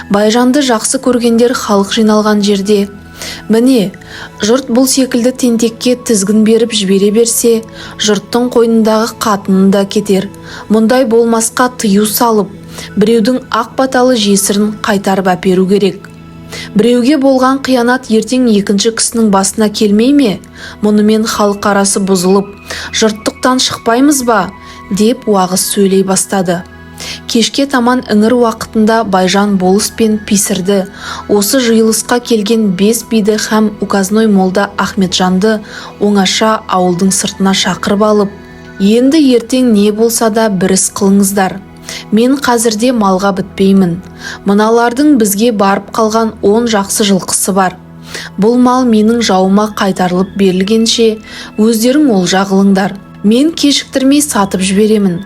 Байжанды жақсы көргендер халық жиналған жерде: «Міне, жұрт бұл секілді тентекке тізгін беріп жібере берсе, жұрттың қойнындағы қатыны да кетер. Мұндай болмасқа тыю салып, біреудің ақ баталы жесірін қайтарып әперу керек. Біреуге болған қиянат ертең екінші кісінің басына келмей ме? Мұнымен халық арасы бұзылып, жұрттықтан шықпаймыз ба?» деп уағыз сөйлей бастады. Кешке таман іңір уақытында Байжан болыс пен писірді, осы жиылысқа келген 5 биді һәм указной молда Ахметжанды оңаша ауылдың сыртына шақырып алып: «Енді ертең не болса да бір іс қылыңыздар. Мен қазірде малға бітпеймін. Мыналардың бізге барып қалған 10 жақсы жылқысы бар. Бұл мал менің жауыма қайтарылып берілгенше өздерің олжа қылыңдар. Мен кешіктірмей сатып жіберемін.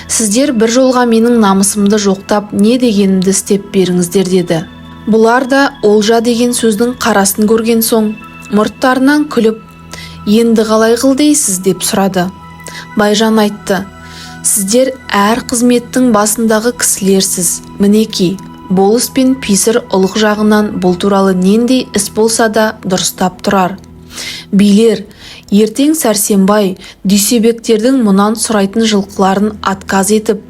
Сіздер бір жолға менің намысымды жоқтап, не дегенімді істеп беріңіздер» деді. Бұлар да олжа деген сөздің қарасын көрген соң мұрттарынан күліп: «Енді қалай қыл дейсіз?» деп сұрады. Байжан айтты: «Сіздер әр қызметтің басындағы кісілерсіз. Мінеки, болыс пен писір ұлық жағынан бұл туралы нендей іс болса да дұрыстап тұрар. Билер, ертең Сәрсенбай Дүйсебектердің мұнан сұрайтын жылқыларын отказ етіп,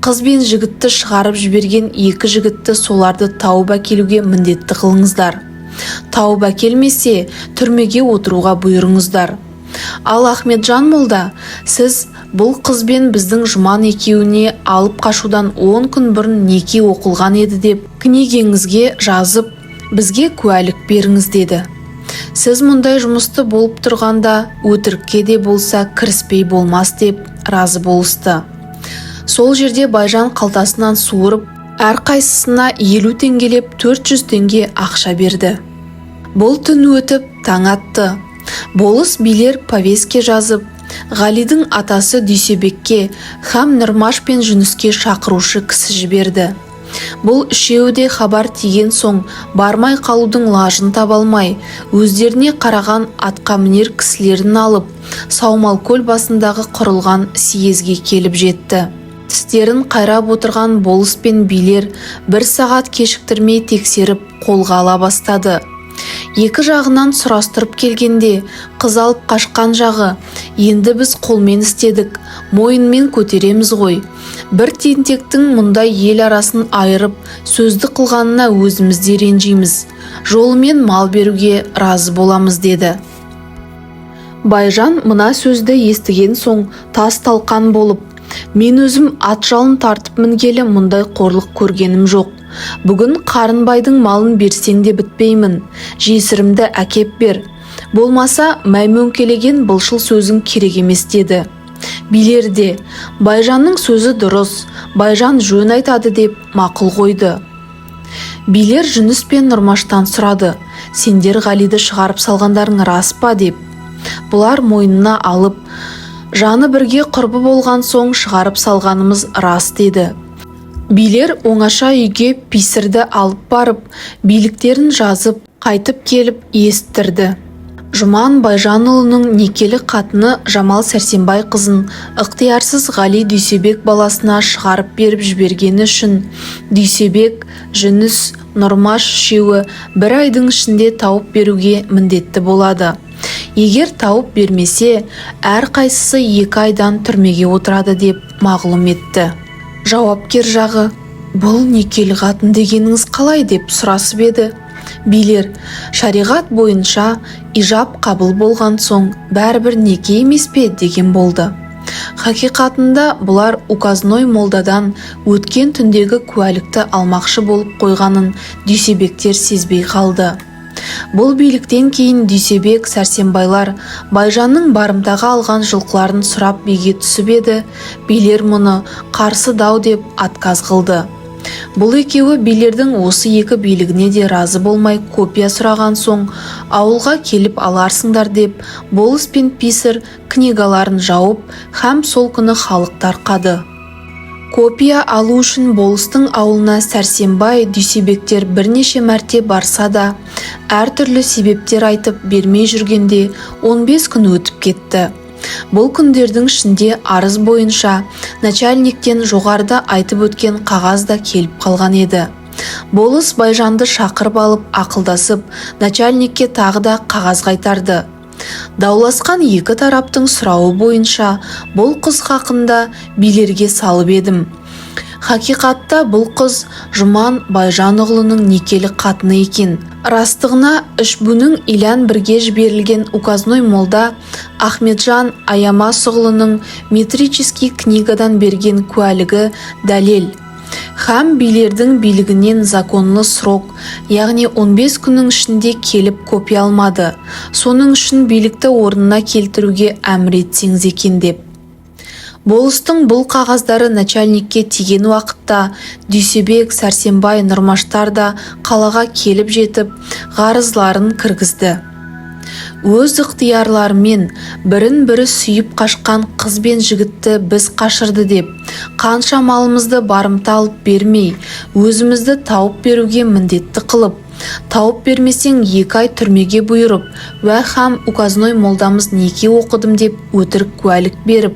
қыз бен жігітті шығарып жіберген 2 жігітті соларды тауып әкелуге міндетті қылыңыздар. Тауып әкелмесе, түрмеге отыруға бұйырыңыздар. Ал Ахметжан молда, сіз бұл қыз бен біздің Жұман екеуіне алып қашудан 10 күн бұрын неке оқылған еді деп книгеңізге жазып, бізге куәлік беріңіз» деді. «Сіз мұндай жұмысты болып тұрғанда өтірікке де болса кіріспей болмас» деп разы болысты. Сол жерде Байжан қалтасынан суырып, әрқайсысына 50 теңгелеп 400 теңге ақша берді. Бұл түн өтіп таң атты. Болыс билер повеске жазып, Ғалидың атасы Дүйсебекке һәм Нұрмаш пен Жүніске шақырушы кісі жіберді. Бұл үшеуі де хабар тиген соң бармай қалудың лажын таба алмай, өздеріне қараған атқа мінер кісілерін алып, Саумалкөл басындағы құрылған съезге келіп жетті. Тістерін қайрап отырған болыс пен билер 1 сағат кешіктірмей тексеріп қолға ала бастады. Екі жағынан сұрастырып келгенде, қыз алып қашқан жағы: «Енді біз қолмен істедік, мойынмен көтереміз ғой. Бір тентектің мұндай ел арасын айырып сөзді қылғанына өзімізде ренжиміз. Жолымен мал беруге разы боламыз» деді. Байжан мына сөзді естіген соң тас талқан болып: «Мен өзім ат жалын тартып мінгелі мұндай қорлық көргенім жоқ. Бүгін Қарынбайдың малын берсең де бітпеймін. Жесірімді әкеп бер. Болмаса мәймөңкелеген былшыл сөзің керек емес» деді. Билер де: «Байжанның сөзі дұрыс, Байжан жөн айтады» деп мақұл қойды. Билер Жүніс пен Нұрмаштан сұрады: «Сендер Ғалиді шығарып салғандарың рас па?» деп. Бұлар мойнына алып: «Жаны бірге құрбы болған соң шығарып салғанымыз рас» деді. Билер оңаша үйге писірді алып барып, биліктерін жазып, қайтып келіп естірді. Жұман Байжанұлының некелі қатыны Жамал Сәрсенбай қызын ықтиярсыз Ғали Дүйсебек баласына шығарып беріп жібергені үшін Дүйсебек, Жүніс, Нұрмаш үшеуі 1 айдың ішінде тауып беруге міндетті болады. Егер тауып бермесе, әрқайсысы 2 айдан түрмеге отырады деп мағлұм етті. Жауапкер жағы: «Бұл некелі қатын дегеніңіз қалай?» деп сұрасып еді. Билер: «Шариғат бойынша ижап қабыл болған соң бәрібір неке емес пе?» деген болды. Хақиқатында бұлар указной молдадан өткен түндегі куәлікті алмақшы болып қойғанын Дүйсебектер сезбей қалды. Бұл биліктен кейін Дүйсебек, Сәрсенбайлар Байжанның барымтаға алған жылқыларын сұрап биге түсіп еді. Билер мұны қарсы дау деп отказ қылды. Бұл екеуі билердің осы 2 билігіне де разы болмай копия сұраған соң ауылға келіп аларсыңдар деп болыс пен писір книгаларын жауып һәм сол күні халық тарқады. Копия алу үшін болыстың ауылына Сәрсенбай Дүйсебектер бірнеше мәрте барса да, әртүрлі себептер айтып бермей жүргенде 15 күн өтіп кетті. Бұл күндердің ішінде арыз бойынша начальниктен жоғарыда айтып өткен қағаз да келіп қалған еді. Болыс Байжанды шақырып алып ақылдасып, начальникке тағы да қағаз қайтарды. Дауласқан екі тараптың сұрауы бойынша бұл қыз хақында билерге салып едім. Хақиқатта бұл қыз Жұман Байжанұғлының некелі қатыны екен. Растығына Үшбуның Илян бірге жіберілген указной молда Ахметжан Аямасұғлының метрический книгадан берген куәлігі дәлел. Хам билердің билігінен законлы срок, яғни 15 күннің ішінде келіп копия алмады. Соның үшін билікті орнына келтіруге әмір етсеңіз екен деп. Болыстың бұл қағаздары начальникке тиген уақытта Дүйсебек, Сәрсенбай, Нұрмаштар да қалаға келіп жетіп, ғарызларын кіргізді. Өз ықтиярларымен бірін-бірі сүйіп қашқан қыз бен жігітті біз қашырды деп, қанша малымызды барымта алып бермей, өзімізді тауып беруге міндетті қылып, тауып бермесең 2 ай түрмеге бұйырып, уә хам указной молдамыз неке оқыдым деп өтірік куәлік беріп,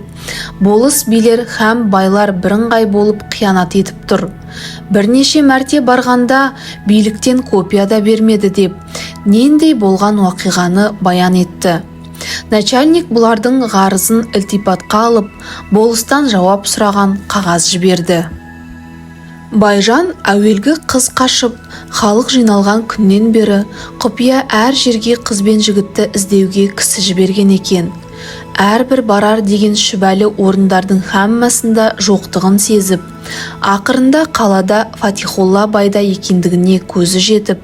болыс билер хам байлар бірыңғай болып қиянат етіп тұр. Бірнеше мәрте барғанда биліктен копия да бермеді деп, нендей болған уақиғаны баян етті. Начальник бұлардың ғарызын ілтипатқа алып, болыстан жауап сұраған қағаз жіберді. Байжан әуелгі қыз қашып, халық жиналған күннен бері құпия әр жерге қыз бен жігітті іздеуге кісі жіберген екен. Әрбір барар деген шүбәлі орындардың хаммасында жоқтығын сезіп, ақырында қалада Фатихолла байда екендігіне көзі жетіп,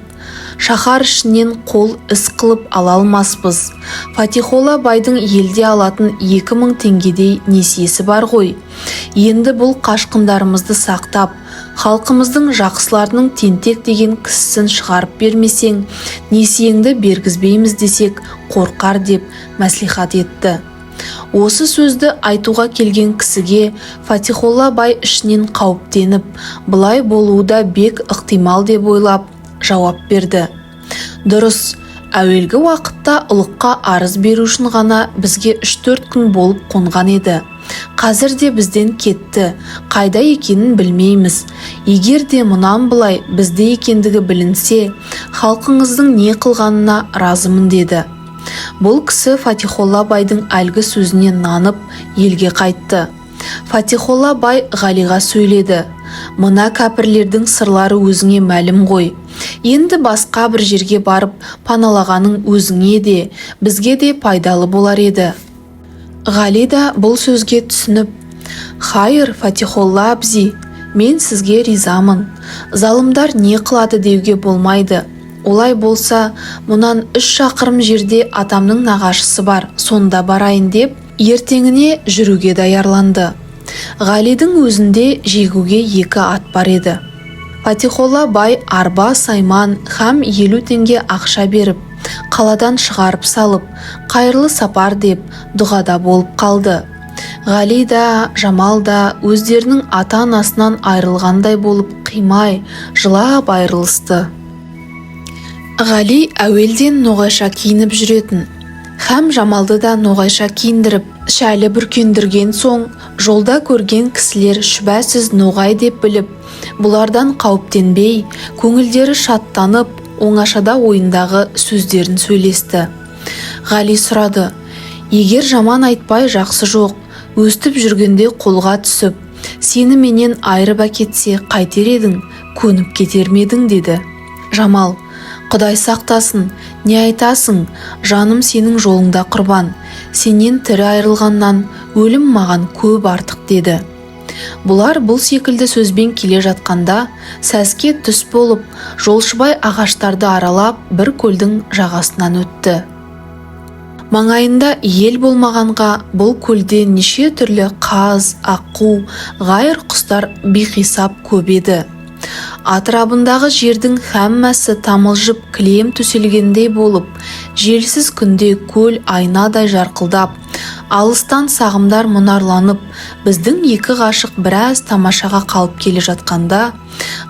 шаһар ішінен қол іс қылып ала алмаспыз. Фатихолла байдың елде алатын 2000 теңгедей несиесі бар ғой. Енді бұл қашқындарымызды сақтап, халқымыздың жақсыларының тентек деген кісісін шығарып бермесең, несиеңді бергізбейміз десек қорқар деп мәслихат етті. Осы сөзді айтуға келген кісіге Фатихолла бай ішінен қауіптеніп, бұлай болуы да бек ықтимал деп ойлап жауап берді. Дұрыс, әуелгі уақытта ұлыққа арыз беру үшін ғана бізге 3-4 күн болып қонған еді. Қазір де бізден кетті, қайда екенін білмейміз. Егер де мұнан былай бізде екендігі білінсе, халқыңыздың не қылғанына разымын деді. Бұл кісі Фатихолла байдың әлгі сөзіне нанып елге қайтты. Фатихолла бай Ғалиға сөйледі. Мына кәпірлердің сырлары өзіңе мәлім ғой. Енді басқа бір жерге барып паналағаның өзіңе де, бізге де пайдалы болар еді. Ғали да бұл сөзге түсініп, «Хайыр, Фатихолла абзи, мен сізге ризамын. Залымдар не қылады деуге болмайды. Олай болса, мұнан 3 шақырым жерде атамның нағашысы бар, сонда барайын» деп, ертеңіне жүруге даярланды. Ғалидің өзінде жегуге 2 ат бар еді. Фатихолла бай арба, сайман, хам 50 теңге ақша беріп, қаладан шығарып салып, қайырлы сапар деп дұғада болып қалды. Ғали да, Жамал да өздерінің ата-анасынан айрылғандай болып қимай, жылап айрылысты. Ғали әуелден ноғайша киініп жүретін. Хам Жамалды да ноғайша киіндіріп, шәлі бүркендірген соң, жолда көрген кісілер шүбәсіз ноғай деп біліп, бұлардан қауіптенбей, көңілдері шаттанып, оңашада ойындағы сөздерін сөйлесті. Ғали сұрады, егер жаман айтпай жақсы жоқ, өстіп жүргенде қолға түсіп, сені менен айырып әкетсе қайтер едің, көніп кетер медің деді. Жамал, Құдай сақтасын, не айтасың, жаным сенің жолыңда құрбан, сенен тірі айырылғаннан өлім маған көп артық деді. Бұлар бұл секілді сөзбен келе жатқанда, сәске түс болып, жолшыбай ағаштарды аралап бір көлдің жағасынан өтті. Маңайында ел болмағанға бұл көлде неше түрлі қаз, аққу, ғайыр құстар бейқисап көп еді. Атырабындағы жердің хәммәсі тамылжып кілем төселгендей болып, желсіз күнде көл айнадай жарқылдап, алыстан сағымдар мұнарланып, біздің 2 ғашық біраз тамашаға қалып келе жатқанда,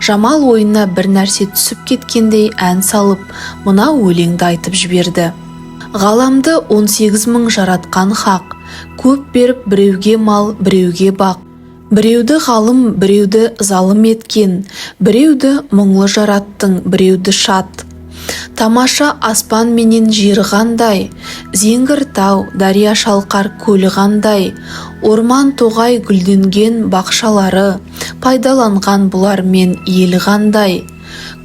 Жамал ойына бір нәрсе түсіп кеткендей ән салып, мына өлеңді айтып жіберді. Ғаламды 18 мың жаратқан хақ, көп беріп біреуге мал, біреуге бақ. Біреуді ғалым, біреуді залым еткен, біреуді мұңлы жараттың, біреуді шат. Тамаша аспан менен жер қандай, зеңгір тау, дария шалқар көлі қандай, орман тоғай гүлденген бақшалары, пайдаланған бұлар мен елі қандай.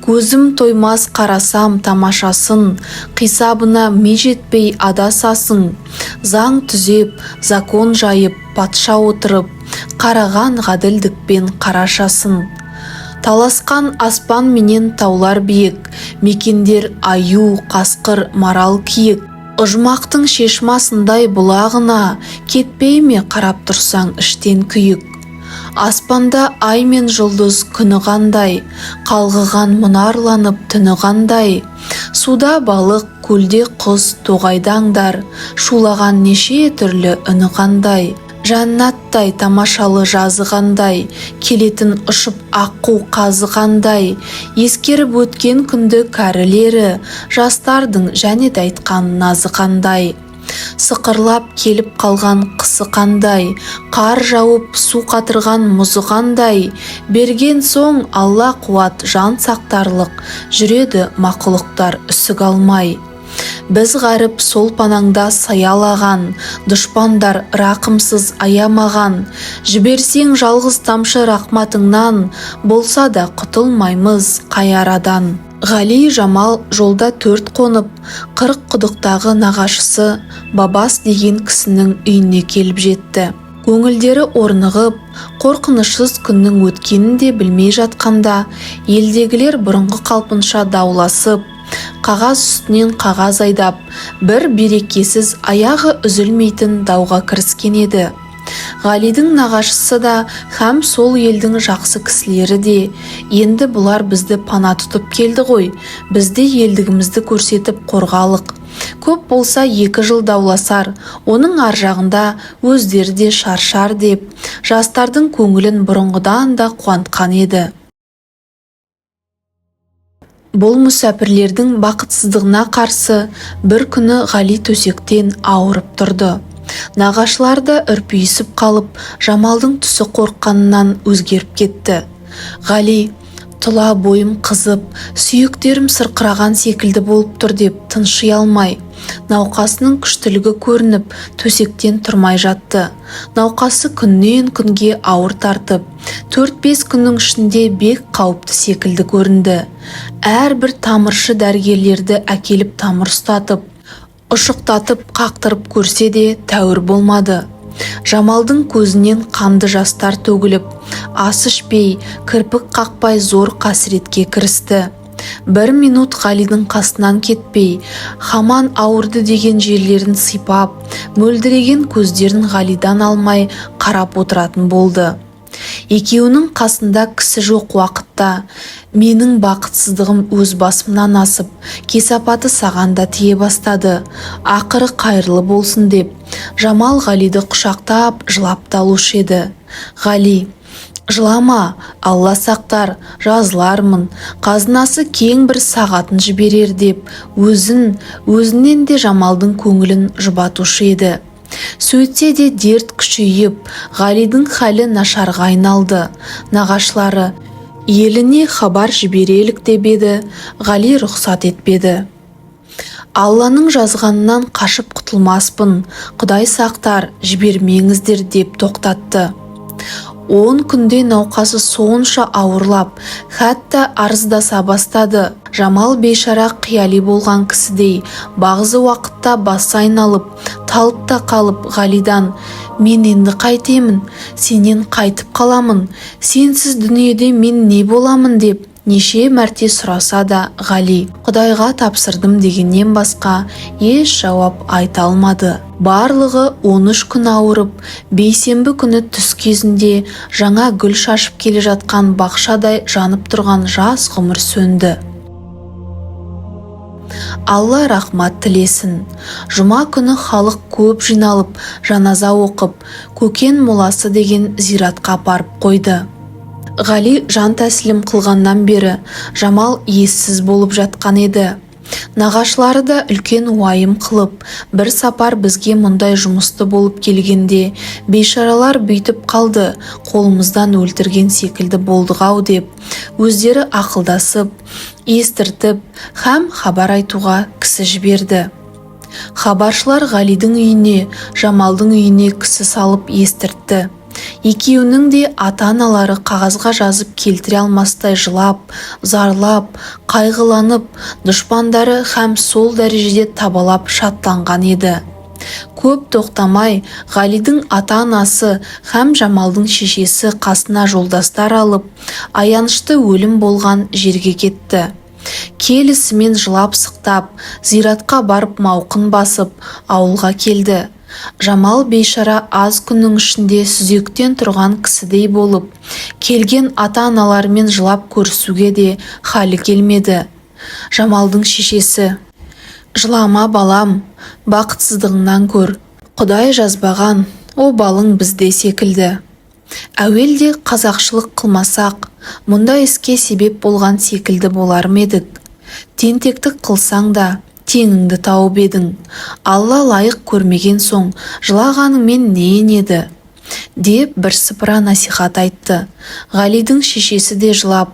Көзім тоймас қарасам тамашасын, қисабына ми жетпей адасасың. Заң түзеп, закон жайып, патша отырып, қараған ғаділдікпен қарашасын. Таласқан аспан менен таулар биік, мекендер аю, қасқыр, марал киік. Ұжмақтың шешмасындай бұлағына, кетпей ме қарап тұрсаң іштен күйік. Аспанда ай мен жұлдыз күні қандай, қалғыған мұнарланып түні қандай. Суда балық, көлде құс, тоғайдаңдар, шулаған неше түрлі үні қандай. Жаннаттай тамашалы жазы қандай, келетін ұшып аққу қазы қандай. Ескеріп өткен күнді кәрілері, жастардың және де айтқан назы қандай. Сықырлап келіп қалған қысы қандай, қар жауып су қатырған мұзы қандай. Берген соң Алла қуат жан сақтарлық, жүреді мақұлықтар үсік алмай. Біз ғаріп сол панаңда саялаған, дұшпандар рақымсыз аямаған. Жіберсең жалғыз тамшы рахматыңнан, болса да құтылмаймыз қай арадан. Ғали Жамал жолда 4 қонып, 40 құдықтағы нағашысы Бабас деген кісінің үйіне келіп жетті. Көңілдері орнығып, қорқынышсыз күннің өткенін де білмей жатқанда, елдегілер бұрынғы қалпынша дауласып, қағаз үстінен қағаз айдап, бір берекесіз аяғы үзілмейтін дауға кіріскен еді. Ғалидің нағашысы да һәм сол елдің жақсы кісілері де, енді бұлар бізді пана тұтып келді ғой, бізді елдігімізді көрсетіп қорғалық. Көп болса 2 жыл дауласар, оның аржағында өздері де шаршар деп, жастардың көңілін бұрынғыдан да қуантқан еді. Бұл мүсәпірлердің бақытсыздығына қарсы бір күні Ғали төсектен ауырып тұрды. Нағашылар да үрпейісіп қалып, Жамалдың түсі қорыққанынан өзгеріп кетті. Ғали, тұла бойым қызып, сүйектерім сырқыраған секілді болып тұр деп тынши алмай, науқасының күштілігі көрініп, төсектен тұрмай жатты. Науқасы күннен күнге ауыр тартып, 4-5 күннің ішінде бек қауіпті секілді көрінді. Әрбір тамыршы дәрігерлерді әкеліп тамыр ұстатып, ұшықтатып қақтырып көрсе де тәуір болмады. Жамалдың көзінен қанды жастар төгіліп, ас ішпей, кірпік қақпай зор қасіретке кірісті. 1 минут Ғалидің қасынан кетпей, хаман ауырды деген жерлерін сипап, мөлдіреген көздерін Ғалидан алмай қарап отыратын болды. Екеуінің қасында кісі жоқ уақытта, менің бақытсыздығым өз басымнан асып, кесапаты саған да тие бастады. Ақыры қайырлы болсын деп, Жамал Ғалиді құшақтап, жылап талушы еді. Ғали, жылама, Алла сақтар, жазылармын, қазынасы кең бір сағатын жіберер деп, өзінен де Жамалдың көңілін жұбатушы еді. Сөйтсе де дерт күшейіп, Ғалидің халі нашарға айналды. Нағашылары еліне хабар жіберелік деп еді, Ғали рұқсат етпеді. Алланың жазғанынан қашып құтылмаспын, Құдай сақтар, жібермеңіздер деп тоқтатты. 10 күнде науқасы сонша ауырлап, хәтта арыздаса бастады. Жамал бейшара қияли болған кісідей, бағзы уақытта басы айналып, талып та қалып Ғалидан, мен енді қайтемін, сенен қайтып қаламын, сенсіз дүниеде мен не боламын деп, неше мәрте сұраса да Ғали Құдайға тапсырдым дегеннен басқа еш жауап айта алмады. Барлығы 13 күн ауырып, бейсенбі күні түс кезінде жаңа гүл шашып келе жатқан бақшадай жанып тұрған жас ғұмыр сөнді. Алла рахмат тілесін. Жұма күні халық көп жиналып, жаназа оқып, Көкен моласы деген зиратқа апарып қойды. Ғали жан тәсілім қылғаннан бері Жамал ессіз болып жатқан еді. Нағашылары да үлкен уайым қылып, бір сапар бізге мұндай жұмысты болып келгенде, бейшаралар бүйтіп қалды, қолымыздан өлтірген секілді болдық-ау деп, өздері ақылдасып, естіртіп, һәм хабар айтуға кісі жіберді. Хабаршылар Ғалидің үйіне, Жамалдың үйіне кісі салып естіртті. Екеуінің де ата-аналары қағазға жазып келтіре алмастай жылап, зарлап, қайғыланып, дұшпандары һәм сол дәрежеде табалап шаттанған еді. Көп тоқтамай Ғалидің ата-анасы һәм Жамалдың шешесі қасына жолдастар алып, аянышты өлім болған жерге кетті. Келісімен жылап-сықтап, зиратқа барып мауқын басып, ауылға келді. Жамал бейшара аз күннің ішінде сүзектен тұрған кісідей болып, келген ата-аналарымен жылап көрісуге де халі келмеді. Жамалдың шешесі: «Жылама балам, бақытсыздығыңнан көр. Құдай жазбаған, обалың бізде секілді. Әуелде қазақшылық қылмасақ, мұндай іске себеп болған секілді болар ма едік? Тентектік қылсаң да, теңіңді тауып едің. Алла лайық көрмеген соң, жылағаныңмен нейін еді?» деп бірсыпыра насихат айтты. Ғалидің шешесі де жылап: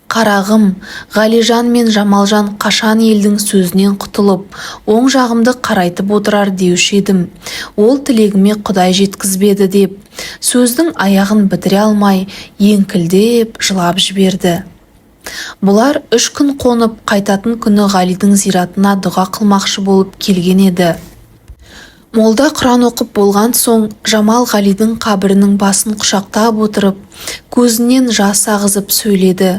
«Қарағым, Ғалижан мен Жамалжан қашан елдің сөзінен құтылып, оң жағымды қарайтып отырар деуші едім. Ол тілегіме Құдай жеткізбеді» деп, сөздің аяғын бітіре алмай, еңкілдеп жылап жіберді. Бұлар 3 күн қонып, қайтатын күні Ғалидің зиратына дұға қылмақшы болып келген еді. Молда Құран оқып болған соң, Жамал Ғалидің қабірінің басын құшақтап отырып, көзінен жас ағызып сөйледі: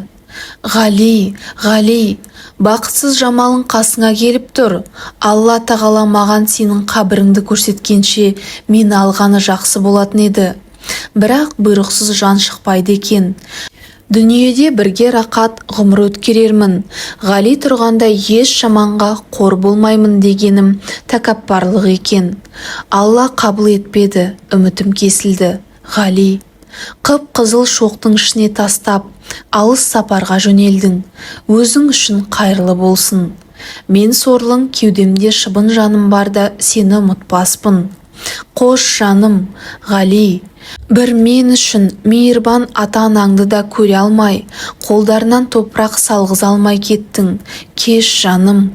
«Ғали, Ғали, бақытсыз Жамалың қасыңа келіп тұр. Алла тағала маған сенің қабіріңді көрсеткенше мені алғаны жақсы болатын еді. Бірақ бұйрықсыз жан шықпайды екен. Дүниеде бірге рақат ғұмыр өткерермін. Ғали тұрғанда еш жаманға қор болмаймын дегенім тәкаппарлық екен. Алла қабыл етпеді, үмітім кесілді. Ғали, қып-қызыл шоқтың ішіне тастап, алыс сапарға жөнелдің. Өзің үшін қайырлы болсын. Мен сорлың, кеудемде шыбын жаным барда сені ұмытпаспын. Қош жаным, Ғали, бір мен үшін мейірбан ата-анаңды да көре алмай, қолдарынан топырақ салғыза алмай кеттің. Кеш жаным.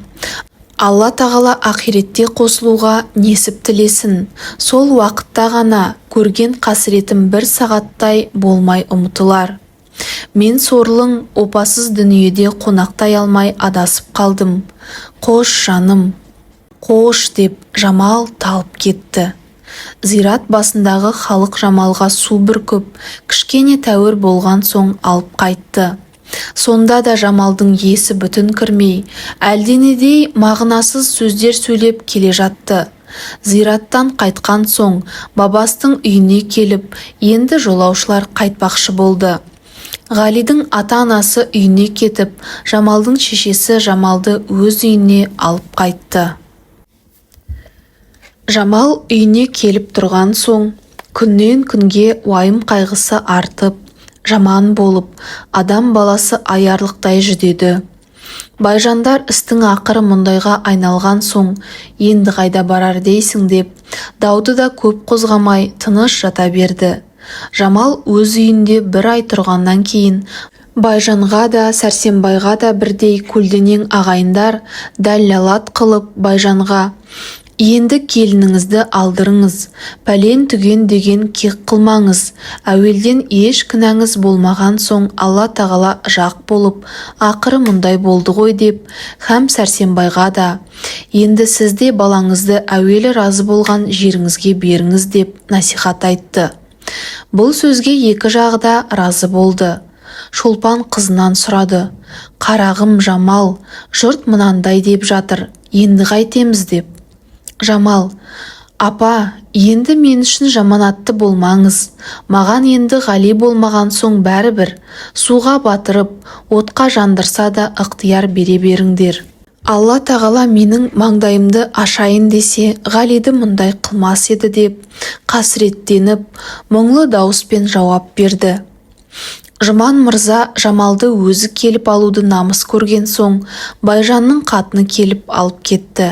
Алла тағала ақиретте қосылуға несіп тілесін. Сол уақытта ғана көрген қасіретім бір сағаттай болмай ұмытылар. Мен сорлың, опасыз дүниеде қонақтай алмай адасып қалдым. Қош жаным». «Қош» деп Жамал талып кетті. Зират басындағы халық Жамалға су бүркіп, кішкене тәуір болған соң алып қайтты. Сонда да Жамалдың есі бүтін кірмей, әлденедей мағынасыз сөздер сөйлеп келе жатты. Зираттан қайтқан соң бабастың үйіне келіп, енді жолаушылар қайтпақшы болды. Ғалидің ата-анасы үйіне кетіп, Жамалдың шешесі Жамалды өз үйіне алып қайтты. Жамал үйіне келіп тұрған соң, күннен күнге уайым қайғысы артып, жаман болып, адам баласы аярлықтай жүдеді. Байжандар істің ақыры мұндайға айналған соң, енді қайда барар дейсің деп, дауды да көп қозғамай тыныш жата берді. Жамал өз үйінде 1 ай тұрғаннан кейін, Байжанға да Сәрсенбайға да бірдей көлденең ағайындар дәллалат қылып Байжанға: «Енді келініңізді алдырыңыз, пәлен түген деген кек қылмаңыз. Әуелден еш кінәңіз болмаған соң Алла тағала жақ болып, ақыры мұндай болды ғой» деп, һәм Сәрсенбайға да: «Енді сізде балаңызды әуелі разы болған жеріңізге беріңіз» деп насихат айтты. Бұл сөзге екі жағы да разы болды. Шолпан қызынан сұрады: «Қарағым Жамал, жұрт мынандай деп жатыр, енді қайтеміз?» деп. Жамал: «Апа, енді мен үшін жаманатты болмаңыз. Маған енді Ғали болмаған соң бәрібір. Суға батырып, отқа жандырса да ықтияр бере беріңдер. Алла тағала менің маңдайымды ашайын десе, Ғалиді мұндай қылмас еді» деп қасіреттеніп, мұңлы дауыспен жауап берді. Жұман мырза Жамалды өзі келіп алуды намыс көрген соң Байжанның қатыны келіп алып кетті.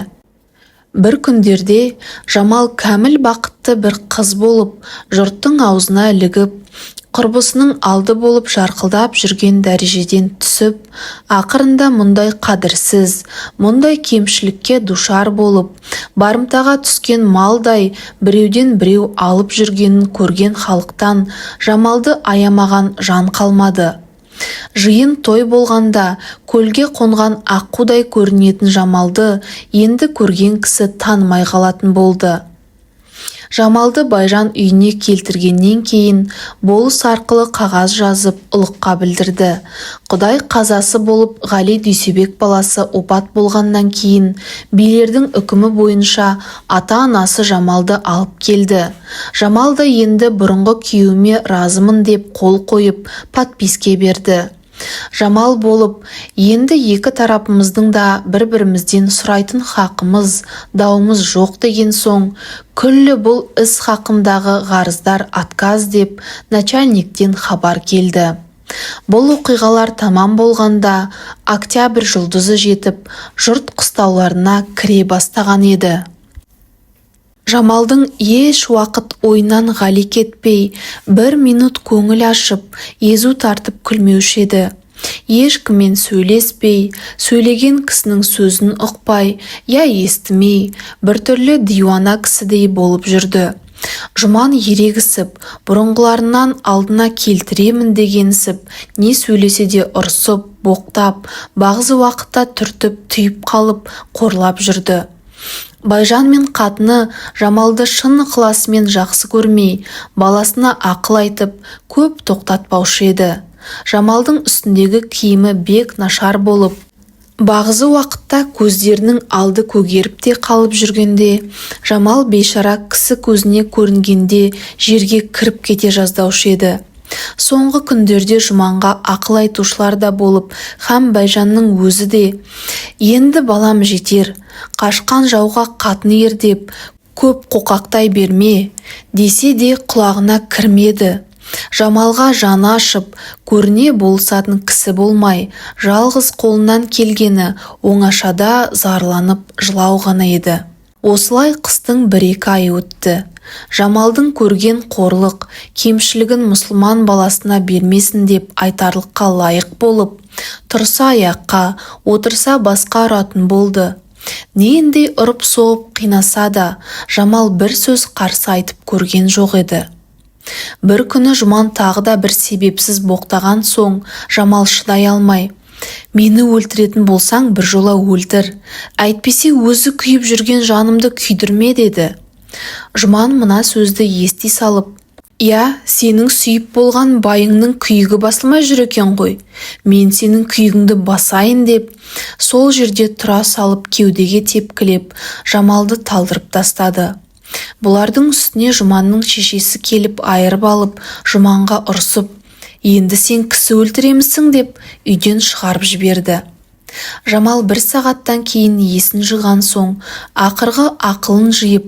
Бір күндерде Жамал кәміл бақытты бір қыз болып, жұрттың аузына ілігіп, құрбысының алды болып жарқылдап жүрген дәрежеден түсіп, ақырында мұндай қадірсіз, мұндай кемшілікке душар болып, барымтаға түскен малдай біреуден біреу алып жүргенін көрген халықтан Жамалды аямаған жан қалмады. Жиын той болғанда көлге қонған аққудай көрінетін Жамалды енді көрген кісі танымай қалатын болды. Жамалды Байжан үйіне келтіргеннен кейін болыс арқылы қағаз жазып ұлыққа білдірді. Құдай қазасы болып Ғали Дүйсебек баласы опат болғаннан кейін билердің үкімі бойынша ата-анасы Жамалды алып келді. Жамал да енді бұрынғы күйеуіме разымын деп қол қойып подписке берді. Жамал болып, енді екі тарапымыздың да бір-бірімізден сұрайтын хақымыз, дауымыз жоқ деген соң, күллі бұл іс хақындағы ғарыздар отказ деп начальниктен хабар келді. Бұл оқиғалар тамам болғанда октябрь жұлдызы жетіп, жұрт қыстауларына кіре бастаған еді. Жамалдың еш уақыт ойынан Ғали кетпей, бір минут көңіл ашып, езу тартып күлмеуші еді. Ешкіммен сөйлеспей, сөйлеген кісінің сөзін ұқпай, я естімей, біртүрлі диуана кісідей болып жүрді. Жұман ерегісіп, бұрынғыларынан алдына келтіремін дегенсіп, не сөйлесе де ұрсып, боқтап, бағзы уақытта түртіп, түйіп қалып, қорлап жүрді. Байжан мен қатыны Жамалды шын ықыласымен жақсы көрмей, баласына ақыл айтып, көп тоқтатпаушы еді. Жамалдың үстіндегі киімі бек нашар болып, бағзы уақытта көздерінің алды көгеріп те қалып жүргенде, Жамал бейшара кісі көзіне көрінгенде жерге кіріп кете жаздаушы еді. Соңғы күндерде Жұманға ақыл айтушылар да болып, һәм Байжанның өзі де, енді балам жетер, қашқан жауға қатын ер деп, көп қоқақтай берме, десе де құлағына кірмеді. Жамалға жаны ашып, көріне болысатын кісі болмай, жалғыз қолынан келгені оңашада зарланып жылау ғана еді. Осылай қыстың 1-2 айы өтті. Жамалдың көрген қорлық, кемшілігін мұсылман баласына бермесін деп айтарлыққа лайық болып, тұрса аяққа, отырса басқа ұратын болды. Нендей ұрып соғып қинаса да, Жамал бір сөз қарсы айтып көрген жоқ еді. Бір күні Жұман тағы да бір себепсіз боқтаған соң, Жамал шыдай алмай, мені өлтіретін болсаң бір жола өлтір, әйтпесе өзі күйіп жүрген жанымды күйдірме деді. Жұман мына сөзді ести салып, я, сенің сүйіп болған байыңның күйігі басылмай жүр екен ғой, мен сенің күйігіңді басайын деп, сол жерде тұра салып кеудеге тепкілеп, Жамалды талдырып тастады. Бұлардың үстіне Жұманның шешесі келіп айырып алып, Жұманға ұрсып, енді сен кісі өлтіремісің деп үйден шығарып жіберді. Жамал 1 сағаттан кейін есін жиған соң, ақырғы ақылын жиып,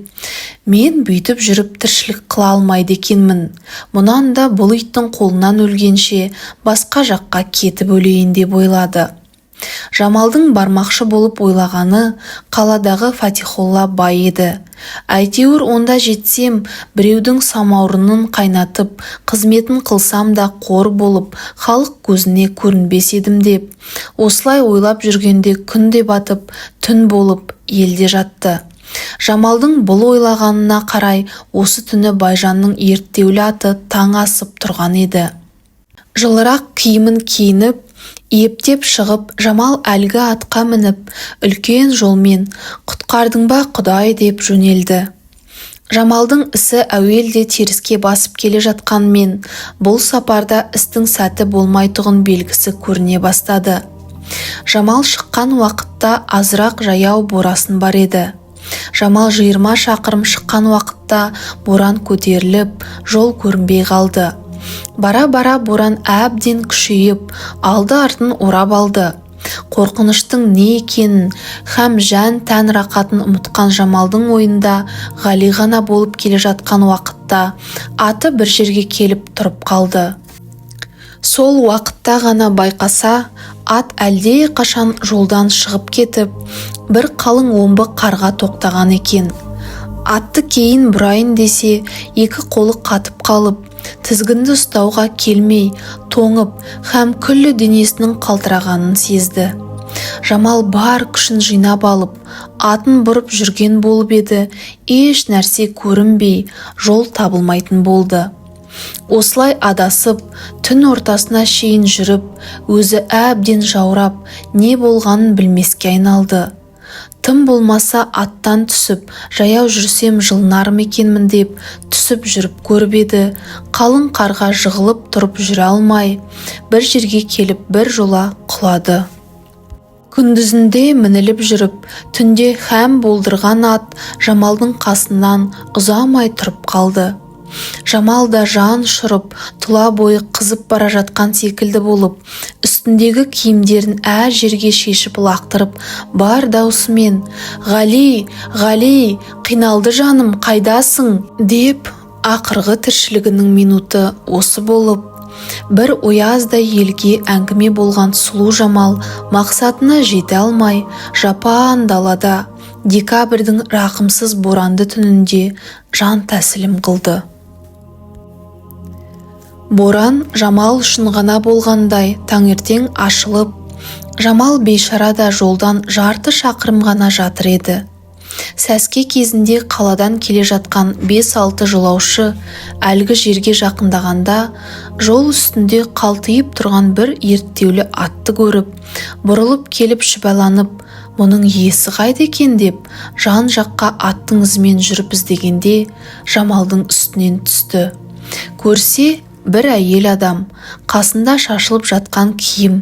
мен бүйтіп жүріп тіршілік қыла алмайды екенмін. Мұнан да бұл иттің қолынан өлгенше басқа жаққа кетіп өлейін деп ойлады. Жамалдың бармақшы болып ойлағаны қаладағы Фатихолла бай еді. Әйтеуір онда жетсем, біреудің самаурынын қайнатып, қызметін қылсам да қор болып, халық көзіне көрінбес едім деп. Осылай ойлап жүргенде күн де батып, түн болып елде жатты. Жамалдың бұл ойлағанына қарай осы түні Байжанның ерттеулі аты таң асып тұрған еді. Жылырақ киімін киініп, ептеп шығып, Жамал әлгі атқа мініп, үлкен жолмен құтқардың ба Құдай деп жөнелді. Жамалдың ісі әуелде теріске басып келе жатқанмен, бұл сапарда істің сәті болмайтұғын белгісі көріне бастады. Жамал шыққан уақытта азырақ жаяу борасын бар еді. Жамал 20 шақырым шыққан уақытта боран көтеріліп, жол көрінбей қалды. Бара-бара боран әбден күшейіп, алды-артын орап алды. Қорқыныштың не екенін һәм жан-тән рақатын ұмытқан Жамалдың ойында Ғали ғана болып келе жатқан уақытта аты бір жерге келіп тұрып қалды. Сол уақытта ғана байқаса, ат әлде қашан жолдан шығып кетіп, бір қалың омбы қарға тоқтаған екен. Атты кейін бұрайын десе, екі қолы қатып қалып, тізгінді ұстауға келмей, тоңып, һәм күллі денесінің қалтырағанын сезді. Жамал бар күшін жинап алып, атын бұрып жүрген болып еді, еш нәрсе көрінбей, жол табылмайтын болды. Осылай адасып, түн ортасына шейін жүріп, өзі әбден жаурап, не болғанын білмеске айналды. Тым болмаса аттан түсіп, жаяу жүрсем жылынар ма екенмін деп түсіп жүріп көріп еді, қалың қарға жығылып тұрып жүре алмай, бір жерге келіп бір жола құлады. Күндізінде мініліп жүріп, түнде һәм болдырған ат Жамалдың қасынан ұзамай тұрып қалды. Жамал да жан ұшырып, тұла бойы қызып бара жатқан секілді болып, үстіндегі киімдерін әр жерге шешіп лақтырып, бар даусымен «Ғали, Ғали, қиналды жаным, қайдасың?» деп ақырғы тіршілігінің минуты осы болып, бір ояздай елге әңгіме болған сұлу Жамал мақсатына жете алмай, жапан далада, декабрьдің рақымсыз боранды түнінде жан тәсілім қылды. Боран Жамал үшін ғана болғандай таңертең ашылып, Жамал бейшара да жолдан жарты шақырым ғана жатыр еді. Сәске кезінде қаладан келе жатқан 5-6 жолаушы әлгі жерге жақындағанда, жол үстінде қалтиып тұрған бір ерттеулі атты көріп, бұрылып келіп шүбәланып, мұның иесі қайда екен деп, жан жаққа аттың ізімен жүріп іздегенде, Жамалдың үстінен түсті. Көрсе, бір әйел адам, қасында шашылып жатқан киім.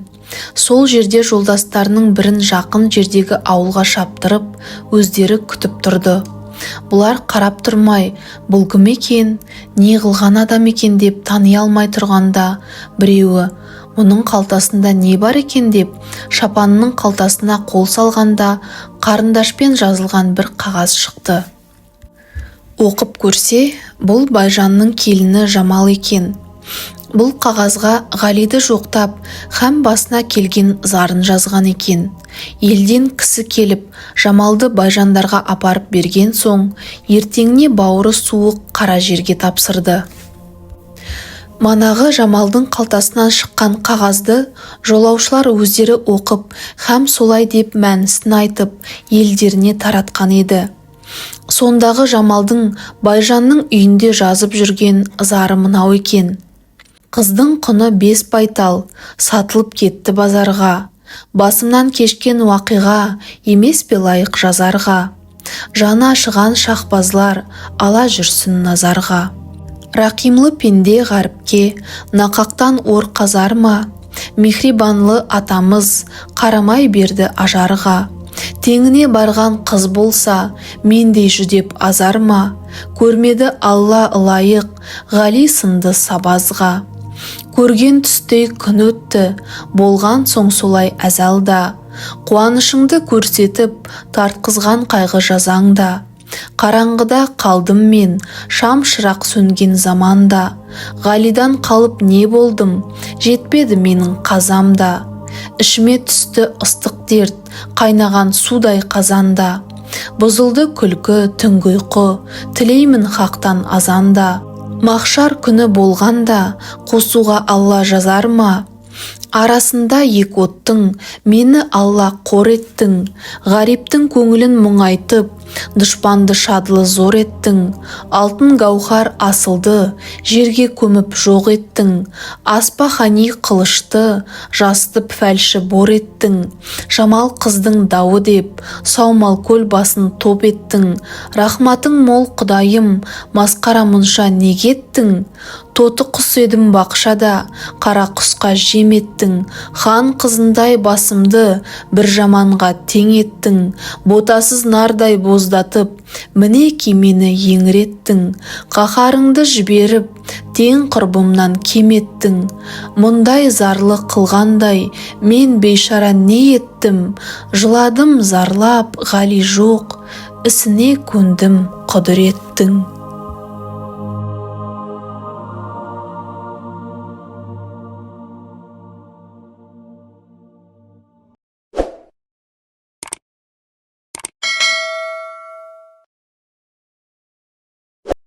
Сол жерде жолдастарының бірін жақын жердегі ауылға шаптырып, өздері күтіп тұрды. Бұлар қарап тұрмай, бұл кім екен, не қылған адам екен деп тани алмай тұрғанда, біреуі, мұның қалтасында не бар екен деп, шапанының қалтасына қол салғанда, қарындашпен жазылған бір қағаз шықты. Оқып көрсе, бұл Байжанның келіні Жамал екен. Бұл қағазға Ғалиді жоқтап, һәм басына келген зарын жазған екен. Елден кісі келіп, Жамалды Байжандарға апарып берген соң, ертеңіне бауыры суық қара жерге тапсырды. Манағы Жамалдың қалтасынан шыққан қағазды жолаушылар өздері оқып, һәм солай деп мәнісін айтып, елдеріне таратқан еді. Сондағы Жамалдың Байжанның үйінде жазып жүрген зары мынау екен. Қыздың құны 5 байтал, сатылып кетті базарға. Басымнан кешкен уақиға, емес пе лайық жазарға. Жаны ашыған шахбазлар, ала жүрсін назарға. Рақимлы пенде ғаріпке, нақақтан ор қазар ма? Мехрибанлы атамыз, қарамай берді ажарға. Теңіне барған қыз болса, мендей жүдеп азар ма? Көрмеді Алла лайық, Ғали сынды сабазға. Көрген түстей күн өтті, болған соң солай әзалда. Қуанышыңды көрсетіп, тартқызған қайғы жазаңда. Қараңғыда қалдым мен, шам шырақ сөнген заманда. Ғалидан қалып не болдым, жетпеді менің қазамда. Ішіме түсті ыстық дерт, қайнаған судай қазанда. Бұзылды күлкі, түнгі ұйқы, тілеймін хақтан азанда. Махшар күні болғанда, қосуға Алла жазар ма? Арасында екі оттың, мені Алла қор еттің. Ғариптің көңілін мұңайтып, дұшпанды шадлы зор еттің. Алтын гауһар асылды, жерге көміп жоқ еттің. Аспахани қылышты, жастып фәлші бор еттің. Жамал қыздың дауы деп, саумал көл басын топ еттің. Рахматың мол құдайым, масқара мұнша негеттің. Тоты құс едім бақшада, қара құсқа жем еттің. Хан қызындай басымды бір жаманға тең еттің. Ботасыз нардай боздатып, мінеки мені еңіреттің. Қаһарыңды жіберіп, тең құрбымнан кем еттің. Мұндай зарлы қылғандай, мен бейшара не еттім? Жыладым зарлап, Ғали жоқ, ісіне көндім құдіреттің.